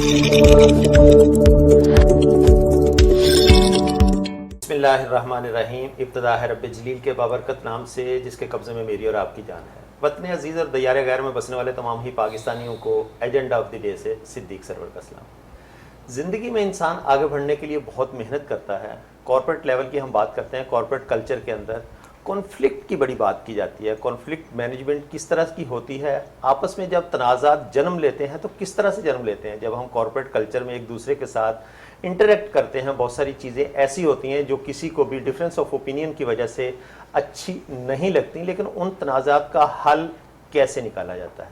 बिस्मिल्लाहिर्रहमानिर्रहीम। इब्तिदा है रब्बे जलील के बाबरकत नाम से जिसके कब्ज़े में मेरी और आपकी जान है। वतन अजीज़ और दयार गैर में बसने वाले तमाम ही पाकिस्तानियों को एजेंडा ऑफ द डे से सिद्दीक सरवर का सलाम। ज़िंदगी में इंसान आगे बढ़ने के लिए बहुत मेहनत करता है। कॉर्पोरेट लेवल की हम बात करते हैं, कॉर्पोरेट कल्चर के अंदर कॉन्फ्लिक्ट की बड़ी बात की जाती है। कॉन्फ्लिक्ट मैनेजमेंट किस तरह की होती है, आपस में जब तनाज़ात जन्म लेते हैं तो किस तरह से जन्म लेते हैं। जब हम कॉर्पोरेट कल्चर में एक दूसरे के साथ इंटरेक्ट करते हैं, बहुत सारी चीज़ें ऐसी होती हैं जो किसी को भी डिफरेंस ऑफ ओपिनियन की वजह से अच्छी नहीं लगती, लेकिन उन तनाज़ात का हल कैसे निकाला जाता है,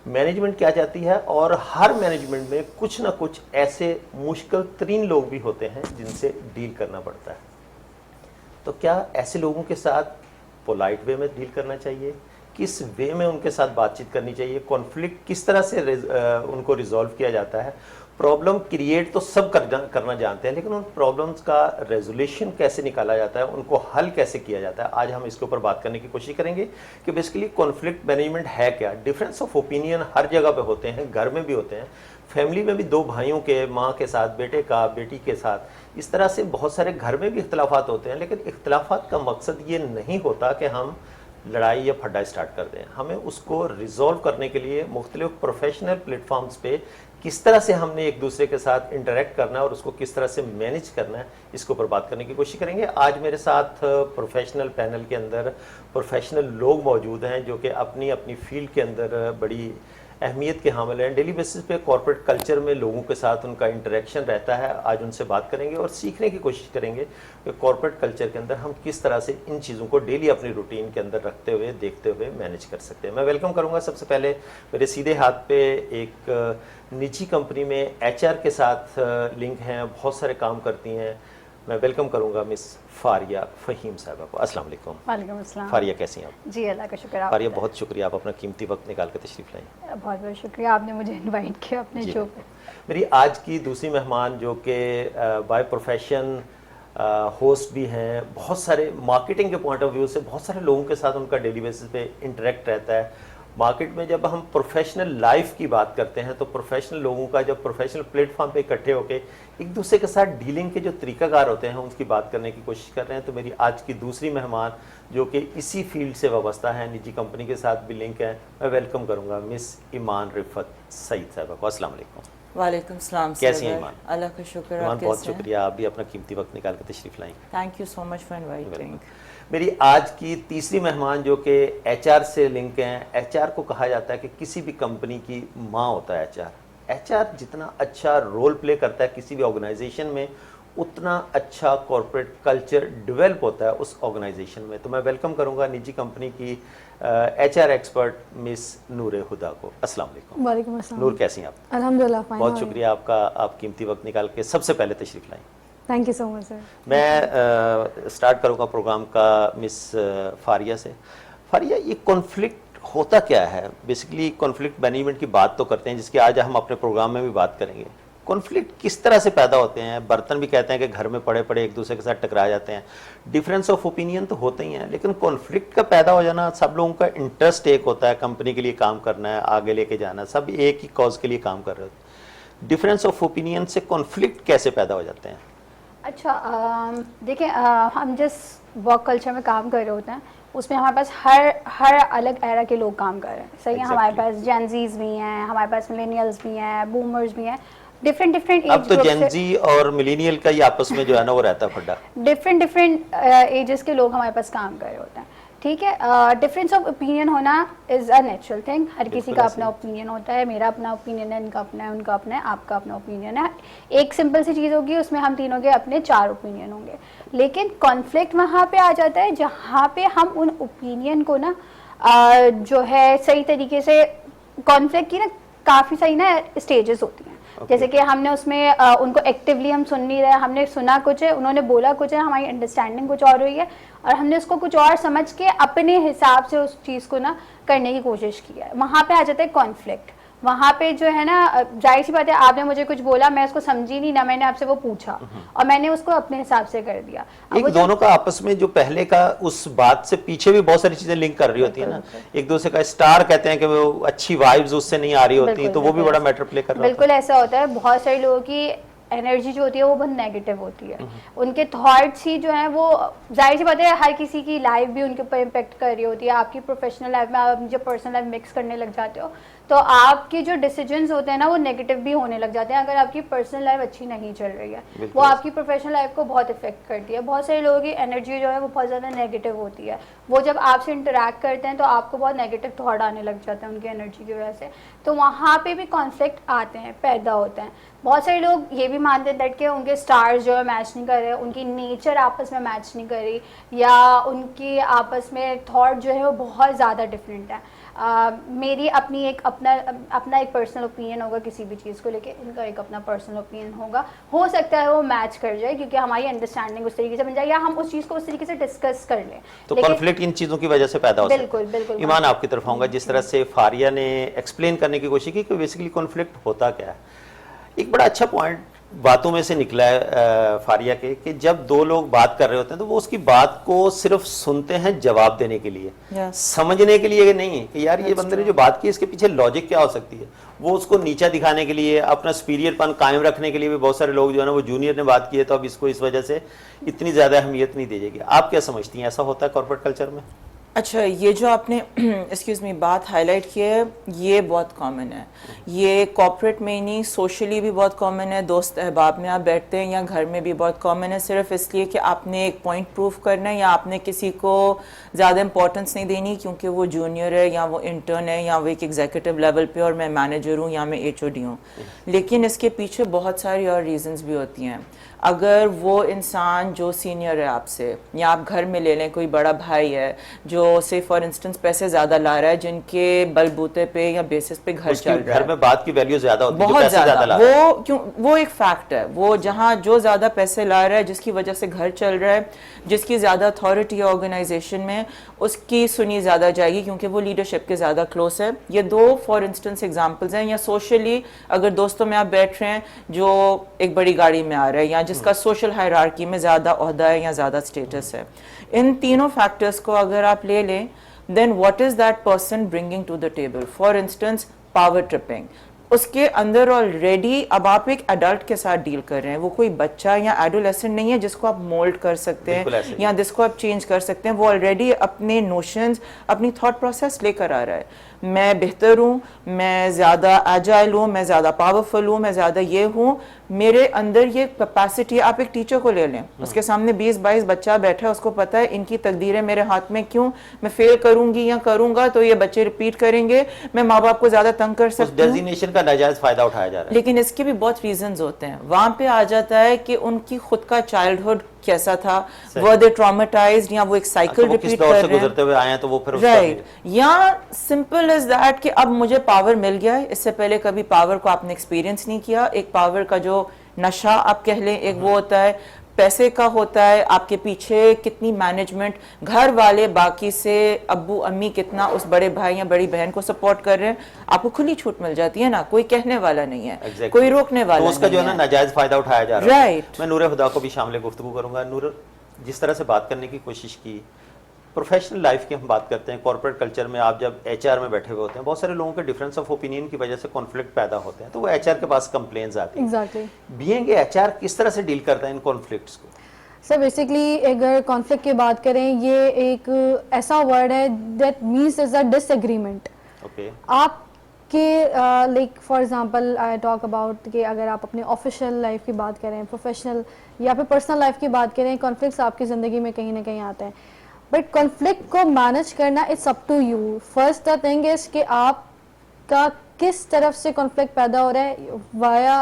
मैनेजमेंट क्या चाहती है। और हर मैनेजमेंट में कुछ ना कुछ ऐसे मुश्किल तरीन लोग भी होते हैं जिनसे डील करना पड़ता है। तो क्या ऐसे लोगों के साथ पोलाइट वे में डील करना चाहिए, किस वे में उनके साथ बातचीत करनी चाहिए, कॉन्फ्लिक्ट किस तरह से उनको रिजॉल्व किया जाता है। प्रॉब्लम क्रिएट तो सब करना जानते हैं, लेकिन उन प्रॉब्लम्स का रेजोल्यूशन कैसे निकाला जाता है, उनको हल कैसे किया जाता है। आज हम इसके ऊपर बात करने की कोशिश करेंगे कि बेसिकली कॉन्फ्लिक्ट मैनेजमेंट है क्या। डिफरेंस ऑफ ओपिनियन हर जगह पे होते हैं, घर में भी होते हैं, फैमिली में भी, दो भाइयों के, माँ के साथ, बेटे का, बेटी के साथ, इस तरह से बहुत सारे घर में भी इख्तलाफात होते हैं। लेकिन इख्तलाफात का मकसद ये नहीं होता कि हम लड़ाई या फड्डा स्टार्ट कर दें। हमें उसको रिजॉल्व करने के लिए मुख्तलिफ प्रोफेशनल प्लेटफॉर्म्स पे किस तरह से हमने एक दूसरे के साथ इंटरेक्ट करना है और उसको किस तरह से मैनेज करना है, इसके ऊपर बात करने की कोशिश करेंगे। आज मेरे साथ प्रोफेशनल पैनल के अंदर प्रोफेशनल लोग मौजूद हैं जो कि अपनी अपनी फील्ड के अंदर बड़ी अहमियत के हामिल हैं। डेली बेसिस पे कॉर्पोरेट कल्चर में लोगों के साथ उनका इंटरेक्शन रहता है। आज उनसे बात करेंगे और सीखने की कोशिश करेंगे कि कॉर्पोरेट कल्चर के अंदर हम किस तरह से इन चीज़ों को डेली अपनी रूटीन के अंदर रखते हुए, देखते हुए मैनेज कर सकते हैं। मैं वेलकम करूंगा सबसे पहले मेरे सीधे हाथ पे एक निजी कंपनी में एचआर के साथ लिंक हैं, बहुत सारे काम करती हैं। मैं वेलकम करूंगा मिस फारिया फ़हीम साहबा को। अस्सलाम वालेकुम। वालेकुम अस्सलाम। फारिया कैसी हैं आप? जी अल्लाह का शुक्र। फारिया बहुत शुक्रिया, आप अपना कीमती वक्त निकाल कर तशरीफ़ लाएँ। बहुत बहुत शुक्रिया, आपने मुझे इनवाइट किया अपने शो पे। मेरी आज की दूसरी मेहमान जो कि बाय प्रोफेशन होस्ट भी हैं, बहुत सारे मार्केटिंग के पॉइंट ऑफ व्यू से बहुत सारे लोगों के साथ उनका डेली बेसिस पे इंटरेक्ट रहता है। मार्केट में जब हम प्रोफेशनल लाइफ की बात करते हैं तो प्रोफेशनल लोगों का जब प्रोफेशनल प्लेटफॉर्म पे इकट्ठे होकर एक दूसरे के साथ डीलिंग के जो तरीकाकार होते हैं उनकी बात करने की कोशिश कर रहे हैं। तो मेरी आज की दूसरी मेहमान जो कि इसी फील्ड से वाबस्ता है, निजी कंपनी के साथ भी लिंक है, मैं वेलकम करूँगा मिस ईमान रिफत सईद साहबा को। अस्सलाम वालेकुम। वालेकुम सलाम। कैसी हैं ईमान? अल्लाह का शुक्र। ईमान बहुत शुक्रिया, आप भी अपना कीमती वक्त निकाल कर तशरीफ़ लाएँ। Thank you so much for inviting. मेरी आज की तीसरी मेहमान जो कि एचआर से लिंक हैं। एचआर को कहा जाता है कि किसी भी कंपनी की माँ होता है एचआर। एचआर जितना अच्छा रोल प्ले करता है किसी भी ऑर्गेनाइजेशन में, उतना अच्छा कॉर्पोरेट कल्चर डेवलप होता है उस ऑर्गेनाइजेशन में। तो मैं वेलकम करूंगा निजी कंपनी की एचआर एक्सपर्ट मिस नूर हुदा को। अस्सलाम वालेकुम। वालेकुम अस्सलाम। नूर कैसी हैं आप? अल्हम्दुलिल्लाह फाइन। बहुत शुक्रिया आपका, आप कीमती वक्त निकाल के सबसे पहले तशरीफ़ लाएँ। Thank you so much sir. मैं स्टार्ट करूंगा प्रोग्राम का मिस फारिया से। फारिया, ये कॉन्फ्लिक्ट होता क्या है? बेसिकली कॉन्फ्लिक्ट मैनेजमेंट की बात तो करते हैं जिसकी आज हम अपने प्रोग्राम में भी बात करेंगे। कॉन्फ्लिक्ट किस तरह से पैदा होते हैं? बर्तन भी कहते हैं कि घर में पड़े पड़े एक दूसरे के साथ टकरा जाते हैं। डिफरेंस ऑफ ओपिनियन तो होते ही हैं, लेकिन कॉन्फ्लिक्ट का पैदा हो जाना, सब लोगों का इंटरेस्ट एक होता है, कंपनी के लिए काम करना है, आगे लेके जाना, सब एक ही कॉज के लिए काम कर रहे होते हैं। डिफरेंस ऑफ ओपिनियन से कॉन्फ्लिक्ट कैसे पैदा हो जाते हैं? अच्छा, देखिए, हम जिस वर्क कल्चर में काम कर रहे होते हैं उसमें हमारे पास हर अलग एरा के लोग काम कर रहे हैं। सही है, हमारे पास जेनजीज भी हैं, हमारे पास मिलेनियल्स भी हैं, बूमर्स भी हैं, डिफरेंट एज। अब तो जेनजी और मिलेनियल का ही आपस में जो है ना वो रहता है फड्डा। डिफरेंट एजेस के लोग हमारे पास काम कर रहे होते हैं। ठीक है, डिफरेंस ऑफ ओपिनियन होना इज़ अ नेचुरल थिंग। हर किसी का अपना ओपिनियन होता है। मेरा अपना ओपिनियन है, इनका अपना है, उनका अपना है, आपका अपना ओपिनियन है। एक सिंपल सी चीज़ होगी, उसमें हम तीनों के अपने 4 ओपिनियन होंगे। लेकिन कॉन्फ्लिक्ट वहाँ पे आ जाता है जहाँ पे हम उन ओपिनियन को ना जो है सही तरीके से, कॉन्फ्लिक्ट की ना काफ़ी सही ना स्टेजेस होती हैं। जैसे कि हमने उसमें उनको एक्टिवली हम सुन नहीं रहे, हमने सुना कुछ है, उन्होंने बोला कुछ है, हमारी अंडरस्टैंडिंग कुछ और हुई है और हमने उसको कुछ और समझ के अपने हिसाब से उस चीज़ को ना करने की कोशिश की है। वहाँ पे आ जाता है कॉन्फ्लिक्ट। वहाँ पे जो है ना, जाहिर सी बात है, आपने मुझे कुछ बोला, मैं उसको समझी नहीं ना, मैंने आपसे वो पूछा और मैंने उसको अपने हिसाब से कर दिया। अब एक वो दोनों का आपस में जो पहले का उस बात से पीछे भी बहुत सारी चीजें लिंक कर रही होती है ना, एक दूसरे का स्टार कहते हैं कि वो अच्छी वाइब्स उससे नहीं आ रही होती, तो वो भी बड़ा मैटर प्ले कर रहा बिल्कुल ऐसा होता है। बहुत सारे लोगों की एनर्जी जो होती है वो बहुत नेगेटिव होती है, उनके थॉट्स ही जो हैं वो, जाहिर सी बात है हर किसी की लाइफ भी उनके ऊपर इम्पेक्ट कर रही होती है। आपकी प्रोफेशनल लाइफ में आप जब पर्सनल लाइफ मिक्स करने लग जाते हो तो आपके जो डिसीजंस होते हैं ना वो नेगेटिव भी होने लग जाते हैं, अगर आपकी पर्सनल लाइफ अच्छी नहीं चल रही है, वो आपकी प्रोफेशनल लाइफ को बहुत इफेक्ट करती है। बहुत सारे लोगों की एनर्जी जो है वो बहुत ज़्यादा नेगेटिव होती है, वो जब आपसे इंटरेक्ट करते हैं तो आपको बहुत नेगेटिव थॉट आने लग जाते हैं उनकी एनर्जी की वजह से, तो वहाँ पे भी कॉन्फ्लिक्ट आते हैं, पैदा होते हैं। बहुत सारे लोग ये भी मानते हैं दैट कि उनके स्टार्स जो है मैच नहीं कर रहे, उनकी नेचर आपस में मैच नहीं कर रही, या उनकी आपस में थॉट जो है वो बहुत ज़्यादा डिफरेंट है। मेरी अपनी एक अपना एक पर्सनल ओपिनियन होगा किसी भी चीज़ को लेके, इनका एक अपना पर्सनल ओपिनियन होगा, हो सकता है वो मैच कर जाए क्योंकि हमारी अंडरस्टैंडिंग उस तरीके से बन जाए या हम उस चीज़ को उस तरीके से डिस्कस कर लें। तो कॉन्फ्लिक्ट इन चीज़ों की वजह से पैदा हो सकता है। बिल्कुल बिल्कुल। ईमान, आपकी तरफ आऊँगा, जिस तरह से फारिया ने एक्सप्लेन करने की कोशिश की कि बेसिकली कॉन्फ्लिक्ट होता क्या है, एक बड़ा अच्छा पॉइंट बातों में से निकला है फारिया के, कि जब दो लोग बात कर रहे होते हैं तो वो उसकी बात को सिर्फ सुनते हैं जवाब देने के लिए, समझने के लिए नहीं कि यार ये बंदे ने जो बात की इसके पीछे लॉजिक क्या हो सकती है। वो उसको नीचा दिखाने के लिए, अपना सुपीरियरपन कायम रखने के लिए भी बहुत सारे लोग जो है ना वो जूनियर ने बात की है तो अब इसको इस वजह से इतनी ज़्यादा अहमियत नहीं दी जाएगी। आप क्या समझती हैं, ऐसा होता है कॉर्पोरेट कल्चर में? अच्छा, ये जो आपने एक्सक्यूज़ मी बात हाईलाइट की है ये बहुत कॉमन है, ये कॉर्पोरेट में ही नहीं सोशली भी बहुत कॉमन है, दोस्त अहबाब में आप बैठते हैं या घर में भी बहुत कॉमन है, सिर्फ इसलिए कि आपने एक पॉइंट प्रूव करना है या आपने किसी को ज़्यादा इंपॉर्टेंस नहीं देनी क्योंकि वो जूनियर है या वो इंटर्न है या वो एक एग्जीक्यूटिव लेवल पे और मैं मैनेजर हूँ या मैं HOD हूँ। लेकिन इसके पीछे बहुत सारी और रीजंस भी होती हैं। अगर वो इंसान जो सीनियर है आपसे, या आप घर में ले लें कोई बड़ा भाई है जो से फॉर इंस्टेंस पैसे ज़्यादा ला रहा है, जिनके बलबूते पे या बेसिस पे घर चल रहा है, घर में बात की वैल्यू ज़्यादा होती है, बहुत ज़्यादा, वो क्यों, वो एक फैक्ट है, वो जहाँ जो ज़्यादा पैसे ला रहा है जिसकी वजह से घर चल रहा है, जिसकी ज़्यादा अथॉरिटी है ऑर्गेनाइजेशन में, उसकी सुनी ज़्यादा जाएगी क्योंकि वो लीडरशिप के ज़्यादा क्लोज है। ये दो फॉर इंस्टेंस एग्जाम्पल्स हैं। या सोशली अगर दोस्तों में आप बैठ रहे हैं जो एक बड़ी गाड़ी में आ रहा है या जिसका सोशल हायरार्की में ज़्यादा ओहदा है या ज़्यादा स्टेटस है, इन तीनों फैक्टर्स को अगर आप ले लें, then what is that person bringing to the table. For instance power tripping, उसके अंदर ऑलरेडी अब आप एक एडल्ट के साथ डील कर रहे हैं, वो कोई बच्चा या एडोलेसेंट नहीं है जिसको आप मोल्ड कर सकते हैं या जिसको आप चेंज कर सकते हैं। वो ऑलरेडी अपने नोशंस, अपनी थॉट प्रोसेस लेकर आ रहा है। मैं बेहतर हूँ, मैं ज़्यादा एजाइल हूँ, मैं ज़्यादा पावरफुल हूँ, मैं ज़्यादा ये हूँ, मेरे अंदर ये कैपेसिटी। आप एक टीचर को ले लें, उसके सामने 20-22 बच्चा बैठा है, उसको पता है इनकी तकदीरें मेरे हाथ में, क्यों मैं फेल करूंगी या करूंगा तो ये बच्चे रिपीट करेंगे, मैं माँ बाप को ज़्यादा तंग कर सकती हूँ। डेजिग्नेशन का नाजायज फायदा उठाया जा रहा है। लेकिन इसके भी बहुत रीजंस होते हैं। वहाँ पे आ जाता है कि उनकी खुद का चाइल्डहुड कैसा था, वो दे ट्रॉमेटाइज्ड या वो एक साइकिल रिपीट कर रहे हैं, गुजरते हुए आए हैं तो वो फिर राइट। या सिंपल इज दैट कि अब मुझे पावर मिल गया है, इससे पहले कभी पावर को आपने एक्सपीरियंस नहीं किया। एक पावर का जो नशा आप कह लें, एक वो होता है, पैसे का होता है, आपके पीछे कितनी मैनेजमेंट, घर वाले बाकी से अब्बू अम्मी कितना उस बड़े भाई या बड़ी बहन को सपोर्ट कर रहे हैं, आपको खुली छूट मिल जाती है ना, कोई कहने वाला नहीं है, कोई रोकने वाला तो उसका जो है ना नाजायज फायदा उठाया जा रहा है। राइट। मैं नूर खुदा को भी शामिल गुफ्तगू करूंगा। नूर, जिस तरह से बात करने की कोशिश की, प्रोफेशनल लाइफ की हम बात करते हैं, कॉर्पोरेट कल्चर में आप जब HR में बैठे हुए होते हैं, बहुत सारे लोगों के डिफरेंस ऑफ ओपिनियन की वजह से कॉन्फ्लिक्ट पैदा होते हैं, तो वो HR के पास कंप्लेंट्स आती हैं। एग्जैक्टली। बीइंग HR किस तरह से डील करता है इन कॉन्फ्लिक्ट्स को? सर बेसिकली अगर कॉन्फ्लिक्ट की बात करें, ये एक ऐसा वर्ड है that means is a disagreement. Okay. आपके like for example I talk about कि अगर आप अपने ऑफिशियल लाइफ की बात करें, प्रोफेशनल या फिर पर्सनल लाइफ की बात करें, कॉन्फ्लिक्ट्स आपकी ज़िंदगी में कहीं ना कहीं आते हैं, बट कॉन्फ्लिक्ट को मैनेज करना it's up to you. First the thing is कि आपका किस तरफ से कॉन्फ्लिक्ट पैदा हो रहा है, वाया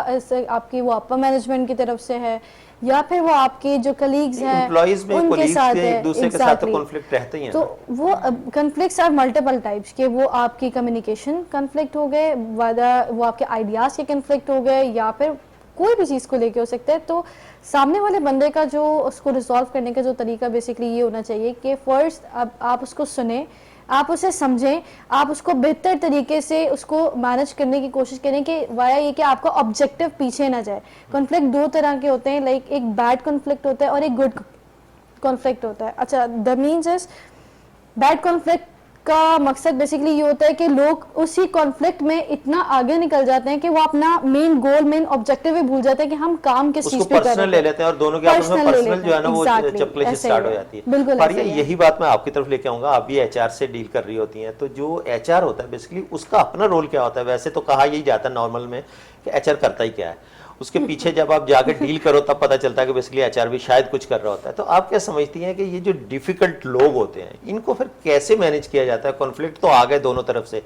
आपकी वो अपर मैनेजमेंट की तरफ से है या फिर वो आपके जो कलीग्स हैं उनके साथ है, एक दूसरे के साथ तो कॉन्फ्लिक्ट रहते ही हैं। तो वो कॉन्फ्लिक्ट्स आर मल्टीपल टाइप्स के, वो आपकी कम्युनिकेशन कॉन्फ्लिक्ट हो गए, वो आपके आइडियाज के कॉन्फ्लिक्ट हो गए, या फिर कोई भी चीज़ को लेके हो सकता है। तो सामने वाले बंदे का जो उसको रिजॉल्व करने का जो तरीका बेसिकली ये होना चाहिए कि फर्स्ट अब आप उसको सुने, आप उसे समझें, आप उसको बेहतर तरीके से उसको मैनेज करने की कोशिश करें कि वाया ये कि आपका ऑब्जेक्टिव पीछे ना जाए। कॉन्फ्लिक्ट दो तरह के होते हैं, लाइक एक बैड कॉन्फ्लिक्ट होता है और एक गुड कॉन्फ्लिक्ट होता है। अच्छा, the means is bad conflict का मकसद बेसिकली ये होता है कि लोग उसी कॉन्फ्लिक्ट में इतना आगे निकल जाते हैं कि वो अपना मेन गोल, मेन ऑब्जेक्टिव ही भूल जाते हैं कि हम काम किस चीज पे कर रहे हैं। पर्सनल ले लेते हैं और दोनों के आपस में पर्सनल जो है ना वो चपले स्टार्ट हो जाती है। बिल्कुल फारिया, यही बात मैं आपकी तरफ लेके आऊंगा। आप भी एचआर से डील कर रही होती हैं, तो जो एचआर होता है बेसिकली उसका अपना रोल क्या होता है? वैसे तो कहा यही जाता है नॉर्मल में कि एचआर करता ही क्या है, उसके पीछे जब आप जाकर डील करो तब पता चलता है कि बेसिकली एचआर भी शायद कुछ कर रहा होता है। तो आप क्या समझती हैं कि ये जो डिफिकल्ट लोग होते हैं इनको फिर कैसे मैनेज किया जाता है? कॉन्फ्लिक्ट तो आ गए दोनों तरफ से,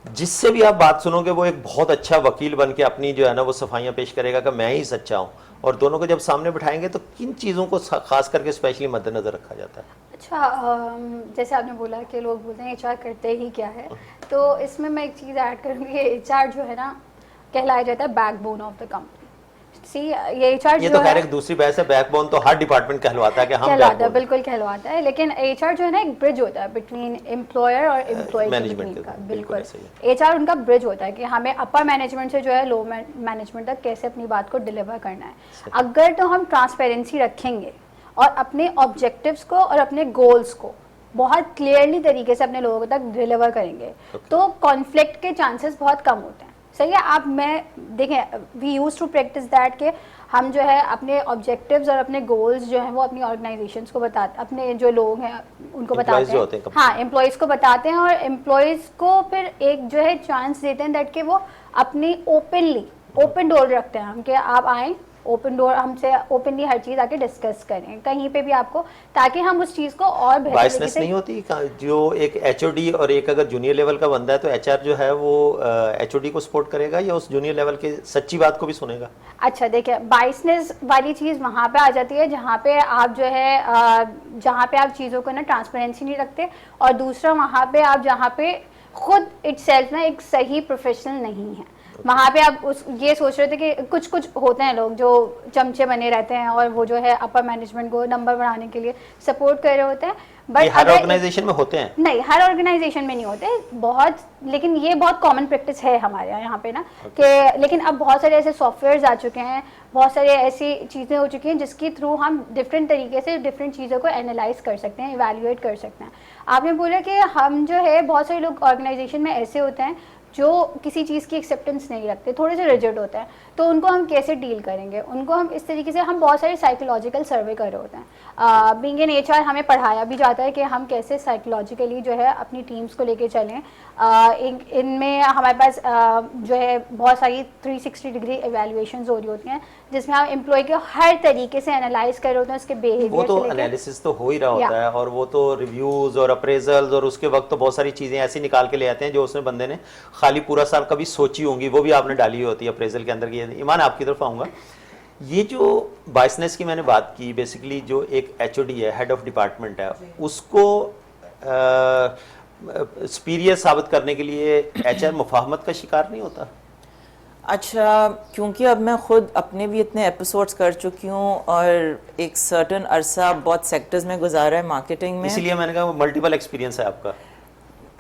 जिससे भी आप बात सुनोगे वो एक बहुत अच्छा वकील बन के अपनी जो है ना वो सफाइयां पेश करेगा कि मैं ही सच्चा हूँ, और दोनों को जब सामने बिठाएंगे तो किन चीज़ों को खास करके स्पेशली मद्देनजर रखा जाता है? अच्छा, जैसे आपने बोला कि लोग बोलते हैं एचआर करते ही क्या है, तो इसमें मैं एक चीज़ ऐड करूँगी। एचआर जो है ना कहलाया जाता है बैकबोन ऑफ द कंपनी। सी ये एचआर ये तो खैर एक दूसरी बहस है, बैकबोन तो हर डिपार्टमेंट कहलवाता है कि हम कहलाता है, बिल्कुल कहलवाता है, लेकिन एचआर जो है ना एक ब्रिज होता है बिटवीन एम्प्लॉयर और एम्प्लॉय मैनेजमेंट का। बिल्कुल एचआर उनका ब्रिज होता है कि हमें अपर मैनेजमेंट से जो है लो मैनेजमेंट तक कैसे अपनी बात को डिलीवर करना है। अगर तो हम ट्रांसपेरेंसी रखेंगे और अपने ऑब्जेक्टिव्स को और अपने गोल्स को बहुत क्लियरली तरीके से अपने लोगों तक डिलीवर करेंगे तो कॉन्फ्लिक्ट के चांसेस बहुत कम होते हैं। सही है। आप मैं देखें, we use to practice that के हम जो है अपने ऑब्जेक्टिव्स और अपने गोल्स जो हैं वो अपनी ऑर्गेनाइजेशंस को बताते, अपने जो लोग हैं उनको बताते हैं, हाँ एम्प्लॉयज़ को बताते हैं, और एम्प्लॉयज़ को फिर एक जो है चांस देते हैं दैट कि वो अपनी ओपन डोर रखते हैं हम कि आप आएँ, ओपन डोर हमसे ओपनली हर चीज़ आके डिस्कस करें कहीं पे भी आपको, ताकि हम उस चीज़ को और बेहतर बायसनेस नहीं होती जो एक एचओडी और एक अगर जूनियर लेवल का बंदा है तो एचआर जो है वो एचओडी को सपोर्ट करेगा या उस जूनियर लेवल के सच्ची बात को भी सुनेगा? अच्छा देखिए, बायसनेस वाली चीज़ वहाँ पे आ जाती है जहाँ पे आप जो है जहाँ पे आप चीज़ों को ना ट्रांसपेरेंसी नहीं रखते, और दूसरा वहाँ पे आप जहाँ पे खुद इटसेल्फ ना एक सही प्रोफेशनल नहीं है, वहाँ पे आप ये सोच रहे थे कि कुछ होते हैं लोग जो चमचे बने रहते हैं और वो जो है अपर मैनेजमेंट को नंबर बढ़ाने के लिए सपोर्ट कर रहे होते हैं। बट हर ऑर्गेनाइजेशन में होते हैं? नहीं, हर ऑर्गेनाइजेशन में नहीं होते, बहुत, लेकिन ये बहुत कॉमन प्रैक्टिस है हमारे यहाँ पे ना कि, लेकिन अब बहुत सारे ऐसे सॉफ्टवेयर्स आ चुके हैं, बहुत सारे ऐसी चीज़ें हो चुकी हैं जिसके थ्रू हम डिफरेंट तरीके से डिफरेंट चीज़ों को एनालाइज कर सकते हैं, इवैल्यूएट कर सकते हैं। आपने बोला कि हम जो है बहुत सारे लोग ऑर्गेनाइजेशन में ऐसे होते हैं जो किसी चीज़ की एक्सेप्टेंस नहीं रखते, थोड़े से रिजिड होते हैं, तो उनको हम कैसे डील करेंगे? उनको हम इस तरीके से, हम बहुत सारे साइकोलॉजिकल सर्वे कर रहे होते हैं। बीइंग एन एचआर हमें पढ़ाया भी जाता है कि हम कैसे साइकोलॉजिकली जो है अपनी टीम्स को लेके चलें। इनमें हमारे पास जो है बहुत सारी 360 डिग्री एवेल्युएशंस हो रही होती हैं जिसमें हम एम्प्लॉय के हर तरीके से एनालाइज कर रहे होते हैं, उसके बिहेवियर। वो तो एनालिसिस तो हो ही रहा होता है, और वो तो रिव्यूज और अप्रेजल्स और उसके वक्त तो बहुत सारी चीज़ें ऐसी निकाल के ले आते हैं जो उसने बंदे ने खाली पूरा साल कभी सोची होंगी, वो भी आपने डाली होती है अप्रेजल के अंदर की। ईमान आपकी तरफ आऊँगा, ये जो बायसनेस की मैंने बात की, बेसिकली जो एक एचओडी है, हेड ऑफ डिपार्टमेंट है, उसको सुपीरियर साबित करने के लिए एचआर मुफाहमत का शिकार नहीं होता? अच्छा, क्योंकि अब मैं खुद अपने भी इतने एपिसोड्स कर चुकी हूँ और एक सर्टन अरसा बहुत सेक्टर्स में गुजारा है मार्केटिंग में, इसीलिए मैंने कहा मल्टीपल एक्सपीरियंस है आपका।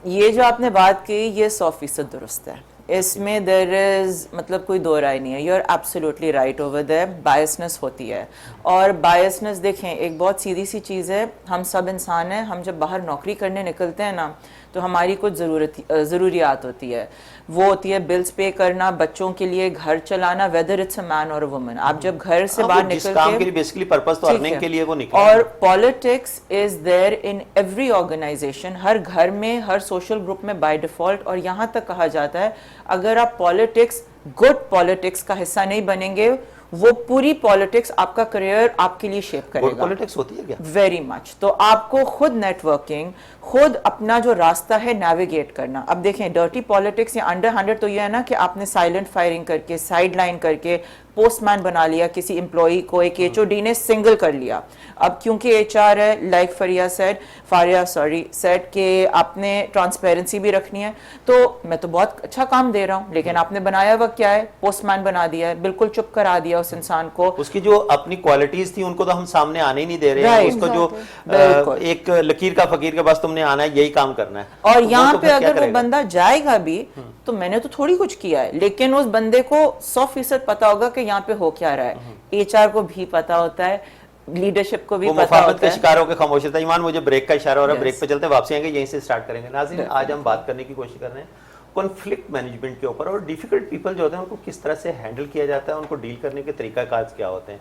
ये जो आपने बात की ये 100% दुरुस्त है, इसमें देयर इज़ मतलब कोई दो राय नहीं है, you are absolutely right over there. Biasness होती है, और बायसनेस देखें एक बहुत सीधी सी चीज़ है, हम सब इंसान हैं, हम जब बाहर नौकरी करने निकलते हैं ना तो हमारी कुछ ज़रूरियात होती है, वो होती है बिल्स पे करना, बच्चों के लिए घर चलाना, वेदर इट्स अ मैन और अ वुमन। आप जब घर से बाहर निकल के बेसिकली पर्पस तो अर्निंग के लिए वो निकले, और politics is there in every organization, हर घर में, हर सोशल ग्रुप में बाय डिफॉल्ट। और यहाँ तक कहा जाता है अगर आप पॉलिटिक्स, गुड पॉलिटिक्स का हिस्सा नहीं बनेंगे, वो पूरी पॉलिटिक्स आपका करियर आपके लिए शेप करेगा। पॉलिटिक्स होती है क्या? Very much. तो आपको खुद नेटवर्किंग, खुद अपना जो रास्ता है नेविगेट करना। अब देखें डर्टी पॉलिटिक्स या अंडर 100 तो ये है ना कि आपने साइलेंट फायरिंग करके, साइड लाइन करके पोस्टमैन बना लिया किसी एम्प्लॉई को, एक एचओडी ने सिंगल कर लिया। अब क्योंकि एचआर है, लाइक फारिया सेड कि आपने ट्रांसपेरेंसी भी रखनी है, तो मैं तो बहुत अच्छा काम दे रहा हूँ, लेकिन आपने बनाया हुआ क्या है? पोस्टमैन बना दिया है, बिल्कुल चुप करा दिया दिया उस इंसान को। उसकी जो अपनी क्वालिटीज थी उनको तो हम सामने आने ही नहीं दे रहे हैं। Right, उसको जो बिल्कुल। एक लकीर का फकीर के पास तुमने आना है, यही काम करना है। और तो वो यहाँ तो पे फिर क्या अगर वो करेगा? बंदा जाएगा भी तो मैंने तो थोड़ी कुछ किया है, लेकिन उस बंदे को 100% पता होगा कि यहाँ पे हो क्या रहा है। HR को भी पता होता है, लीडरशिप को भी वो पता मुफाहमत होता के है। शिकार होकर खामोश रहता है। ईमान, मुझे ब्रेक का इशारा हो रहा है, Yes. ब्रेक पे चलते हैं, वापसी आएंगे, यहीं से स्टार्ट करेंगे। नाज़रीन, आज हम बात करने की कोशिश कर रहे हैं कॉन्फ्लिक्ट मैनेजमेंट के ऊपर, और डिफिकल्ट पीपल जो होते हैं उनको किस तरह से हैंडल किया जाता है, उनको डील करने के तरीकाकार क्या होते हैं।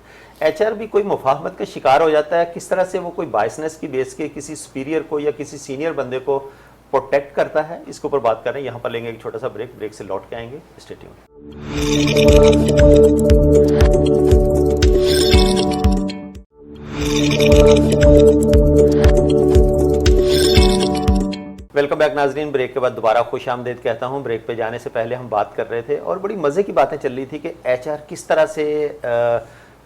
HR भी कोई मुफाहमत का शिकार हो जाता है, किस तरह से वो कोई बायसनेस की बेस के किसी सुपीरियर को या किसी सीनियर बंदे को प्रोटेक्ट करता है, इसके ऊपर बात कर रहे हैं। यहाँ पर लेंगे एक छोटा सा ब्रेक, ब्रेक से लौट के आएंगे। Stay tuned. वेलकम बैक नाजरीन। ब्रेक के बाद दोबारा खुश आमदेद कहता हूँ। ब्रेक पे जाने से पहले हम बात कर रहे थे और बड़ी मज़े की बातें चल रही थी कि HR किस तरह से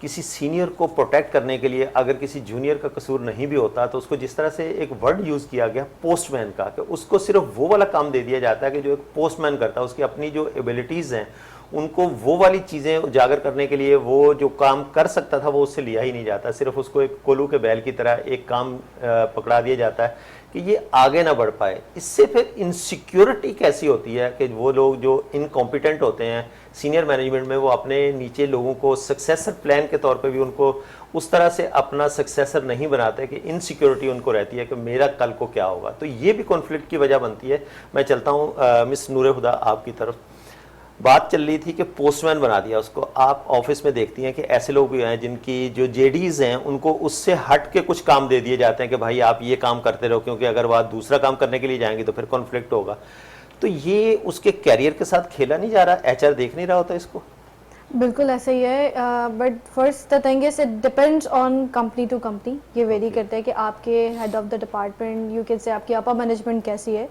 किसी सीनियर को प्रोटेक्ट करने के लिए, अगर किसी जूनियर का कसूर नहीं भी होता तो उसको जिस तरह से एक वर्ड यूज़ किया गया पोस्टमैन का, कि उसको सिर्फ वो वाला काम दे दिया जाता है कि जो एक पोस्टमैन करता है। उसकी अपनी जो एबिलिटीज़ हैं उनको वो वाली चीज़ें उजागर करने के लिए वो जो काम कर सकता था वो उससे लिया ही नहीं जाता। सिर्फ उसको एक कोल्हू के बैल की तरह एक काम पकड़ा दिया जाता है कि ये आगे ना बढ़ पाए। इससे फिर इनसिक्योरिटी कैसी होती है कि वो लोग जो इनकॉम्पिटेंट होते हैं सीनियर मैनेजमेंट में, वो अपने नीचे लोगों को सक्सेसर प्लान के तौर पे भी उनको उस तरह से अपना सक्सेसर नहीं बनाते कि इनसिक्योरिटी उनको रहती है कि मेरा कल को क्या होगा। तो ये भी कॉन्फ्लिक्ट की वजह बनती है। मैं चलता हूँ मिस नूरे खुदा आपकी तरफ। बात चल रही थी कि पोस्टमैन बना दिया उसको। आप ऑफिस में देखती हैं कि ऐसे लोग भी हैं जिनकी जो JDs हैं उनको उससे हट के कुछ काम दे दिए जाते हैं कि भाई आप ये काम करते रहो, क्योंकि अगर वो दूसरा काम करने के लिए जाएंगे तो फिर कॉन्फ्लिक्ट होगा। तो ये उसके कैरियर के साथ खेला नहीं जा रहा? HR देख नहीं रहा होता इसको? बिल्कुल ऐसा ही है, but first the thing is it depends on company to company. ये वेरी करता है कि आपके head of the department, you can say आपकी अपर मैनेजमेंट कैसी है।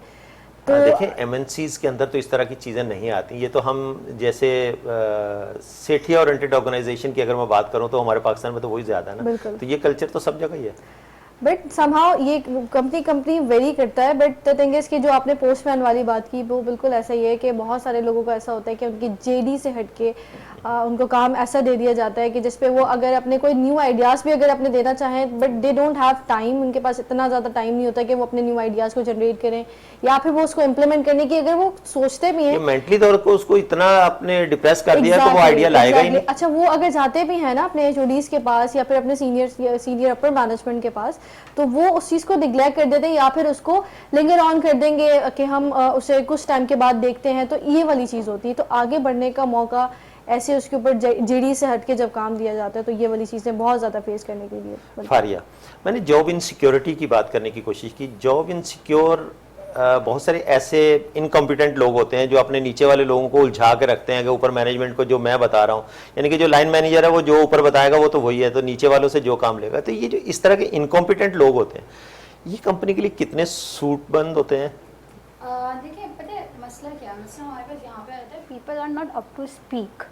तो देखें MNCs के अंदर तो इस तरह की चीज़ें नहीं आती। ये तो हम जैसे सेठिया ओरिएंटेड ऑर्गेनाइजेशन की अगर मैं बात करूं तो हमारे पाकिस्तान में तो वही ज़्यादा है ना। तो ये कल्चर तो सब जगह ही है। बट समहाउ ये कंपनी वेरी करता है। बट द थिंग इज कि जो आपने पोस्टमैन वाली बात की वो बिल्कुल ऐसा ही है कि बहुत सारे लोगों का ऐसा होता है कि उनकी JD से हटके उनको काम ऐसा दे दिया जाता है कि जिसपे वो अगर अपने कोई न्यू आइडियाज़ भी अगर अपने देना चाहें, but they don't have time, उनके पास इतना ज़्यादा टाइम नहीं होता कि वो अपने न्यू आइडियाज़ को जनरेट करें या फिर वो उसको इम्प्लीमेंट करने की अगर वो सोचते भी हैं। मेंटली तौर पर उसको इतना आपने डिप्रेस कर दिया तो वो आइडिया लाएगा ही नहीं। अच्छा, वो अगर जाते भी हैं ना अपने HODs के पास या फिर अपने सीनियर अपर मैनेजमेंट के पास, तो वो उस चीज़ को निगलेक्ट कर देते हैं या फिर उसको लिंगर ऑन कर देंगे कि हम उसे कुछ टाइम के बाद देखते हैं। तो ये वाली चीज़ होती है। तो आगे बढ़ने का मौका ऐसे उसके ऊपर JD से हटके जब काम दिया जाता है तो ये वाली चीज़ें बहुत ज़्यादा फेस करने के लिए। फारिया, मैंने जॉब इनसिक्योरिटी की बात करने की कोशिश की। जॉब इनसिक्योर बहुत सारे ऐसे इनकॉम्पिटेंट लोग होते हैं जो अपने नीचे वाले लोगों को उलझा के रखते हैं कि ऊपर मैनेजमेंट को जो मैं बता रहा हूँ, यानी कि जो लाइन मैनेजर है वो जो ऊपर बताएगा वो तो वही है, तो नीचे वालों से जो काम लेगा। तो ये जो इस तरह के इनकॉम्पिटेंट लोग होते हैं ये कंपनी के लिए कितने सूटबंद होते हैं? देखिए, पता है मसला क्या है? मसला हमारे पास यहाँ पे आता है, people are not up to speak.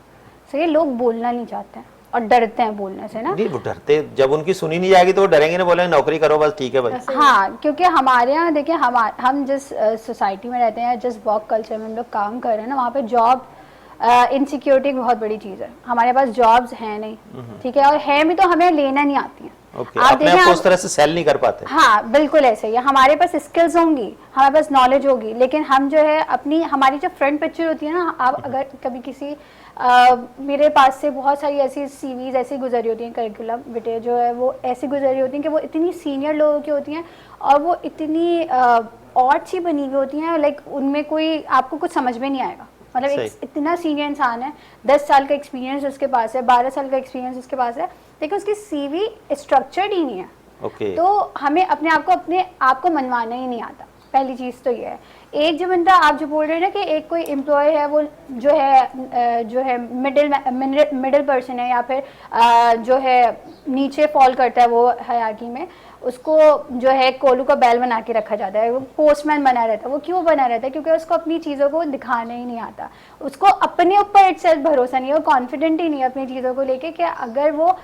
So ये लोग बोलना नहीं चाहते हैं और डरते हैं बोलने से ना। नहीं, वो डरते, जब उनकी सुनी नहीं जाएगी तो वो डरेंगे ना, बोलेंगे नौकरी करो बस, ठीक है भाई। हाँ, क्योंकि हमारे यहाँ देखिए हम जिस सोसाइटी में रहते हैं, जिस वर्क कल्चर में हम लोग काम कर रहे हैं ना, वहाँ पे जॉब इनसिक्योरिटी एक बहुत बड़ी चीज़ है। हमारे पास जॉब्स हैं नहीं, ठीक है, और है भी तो हमें लेना नहीं आती हैं। अपने आप को उस तरह से सेल नहीं कर पाते। हाँ, बिल्कुल ऐसे ही है। हमारे पास स्किल्स होंगी, हमारे पास नॉलेज होगी, लेकिन हम जो है अपनी हमारी जो फ्रंट पिक्चर होती है ना, आप अगर कभी किसी मेरे पास से बहुत सारी ऐसी CVs ऐसी गुजरी होती हैं, करिकुलम बेटे जो है वो ऐसी गुजरी होती हैं कि वो इतनी सीनियर लोगों की होती हैं और वो इतनी ऑड सी बनी हुई होती हैं, लाइक उनमें कोई आपको कुछ समझ में नहीं आएगा। मतलब एक इतना सीनियर इंसान है, 10 साल का एक्सपीरियंस उसके पास है, 12 साल का एक्सपीरियंस उसके पास है, लेकिन उसकी CV स्ट्रक्चर्ड ही नहीं है। तो हमें अपने आप को मनवाना ही नहीं आता। पहली चीज़ तो ये है। एक जो बंदा आप जो बोल रहे हैं ना कि एक कोई एम्प्लॉय है वो जो है मिडिल पर्सन है या फिर जो है नीचे फॉल करता है वो हायरार्की में, उसको जो है कोलू का बैल बना के रखा जाता है, वो पोस्टमैन बना रहता है। वो क्यों बना रहता है? क्योंकि उसको अपनी चीज़ों को दिखाना ही नहीं आता, उसको अपने ऊपर इटसेल्फ भरोसा नहीं है, वो कॉन्फिडेंट ही नहीं है अपनी चीज़ों को लेके कि अगर वो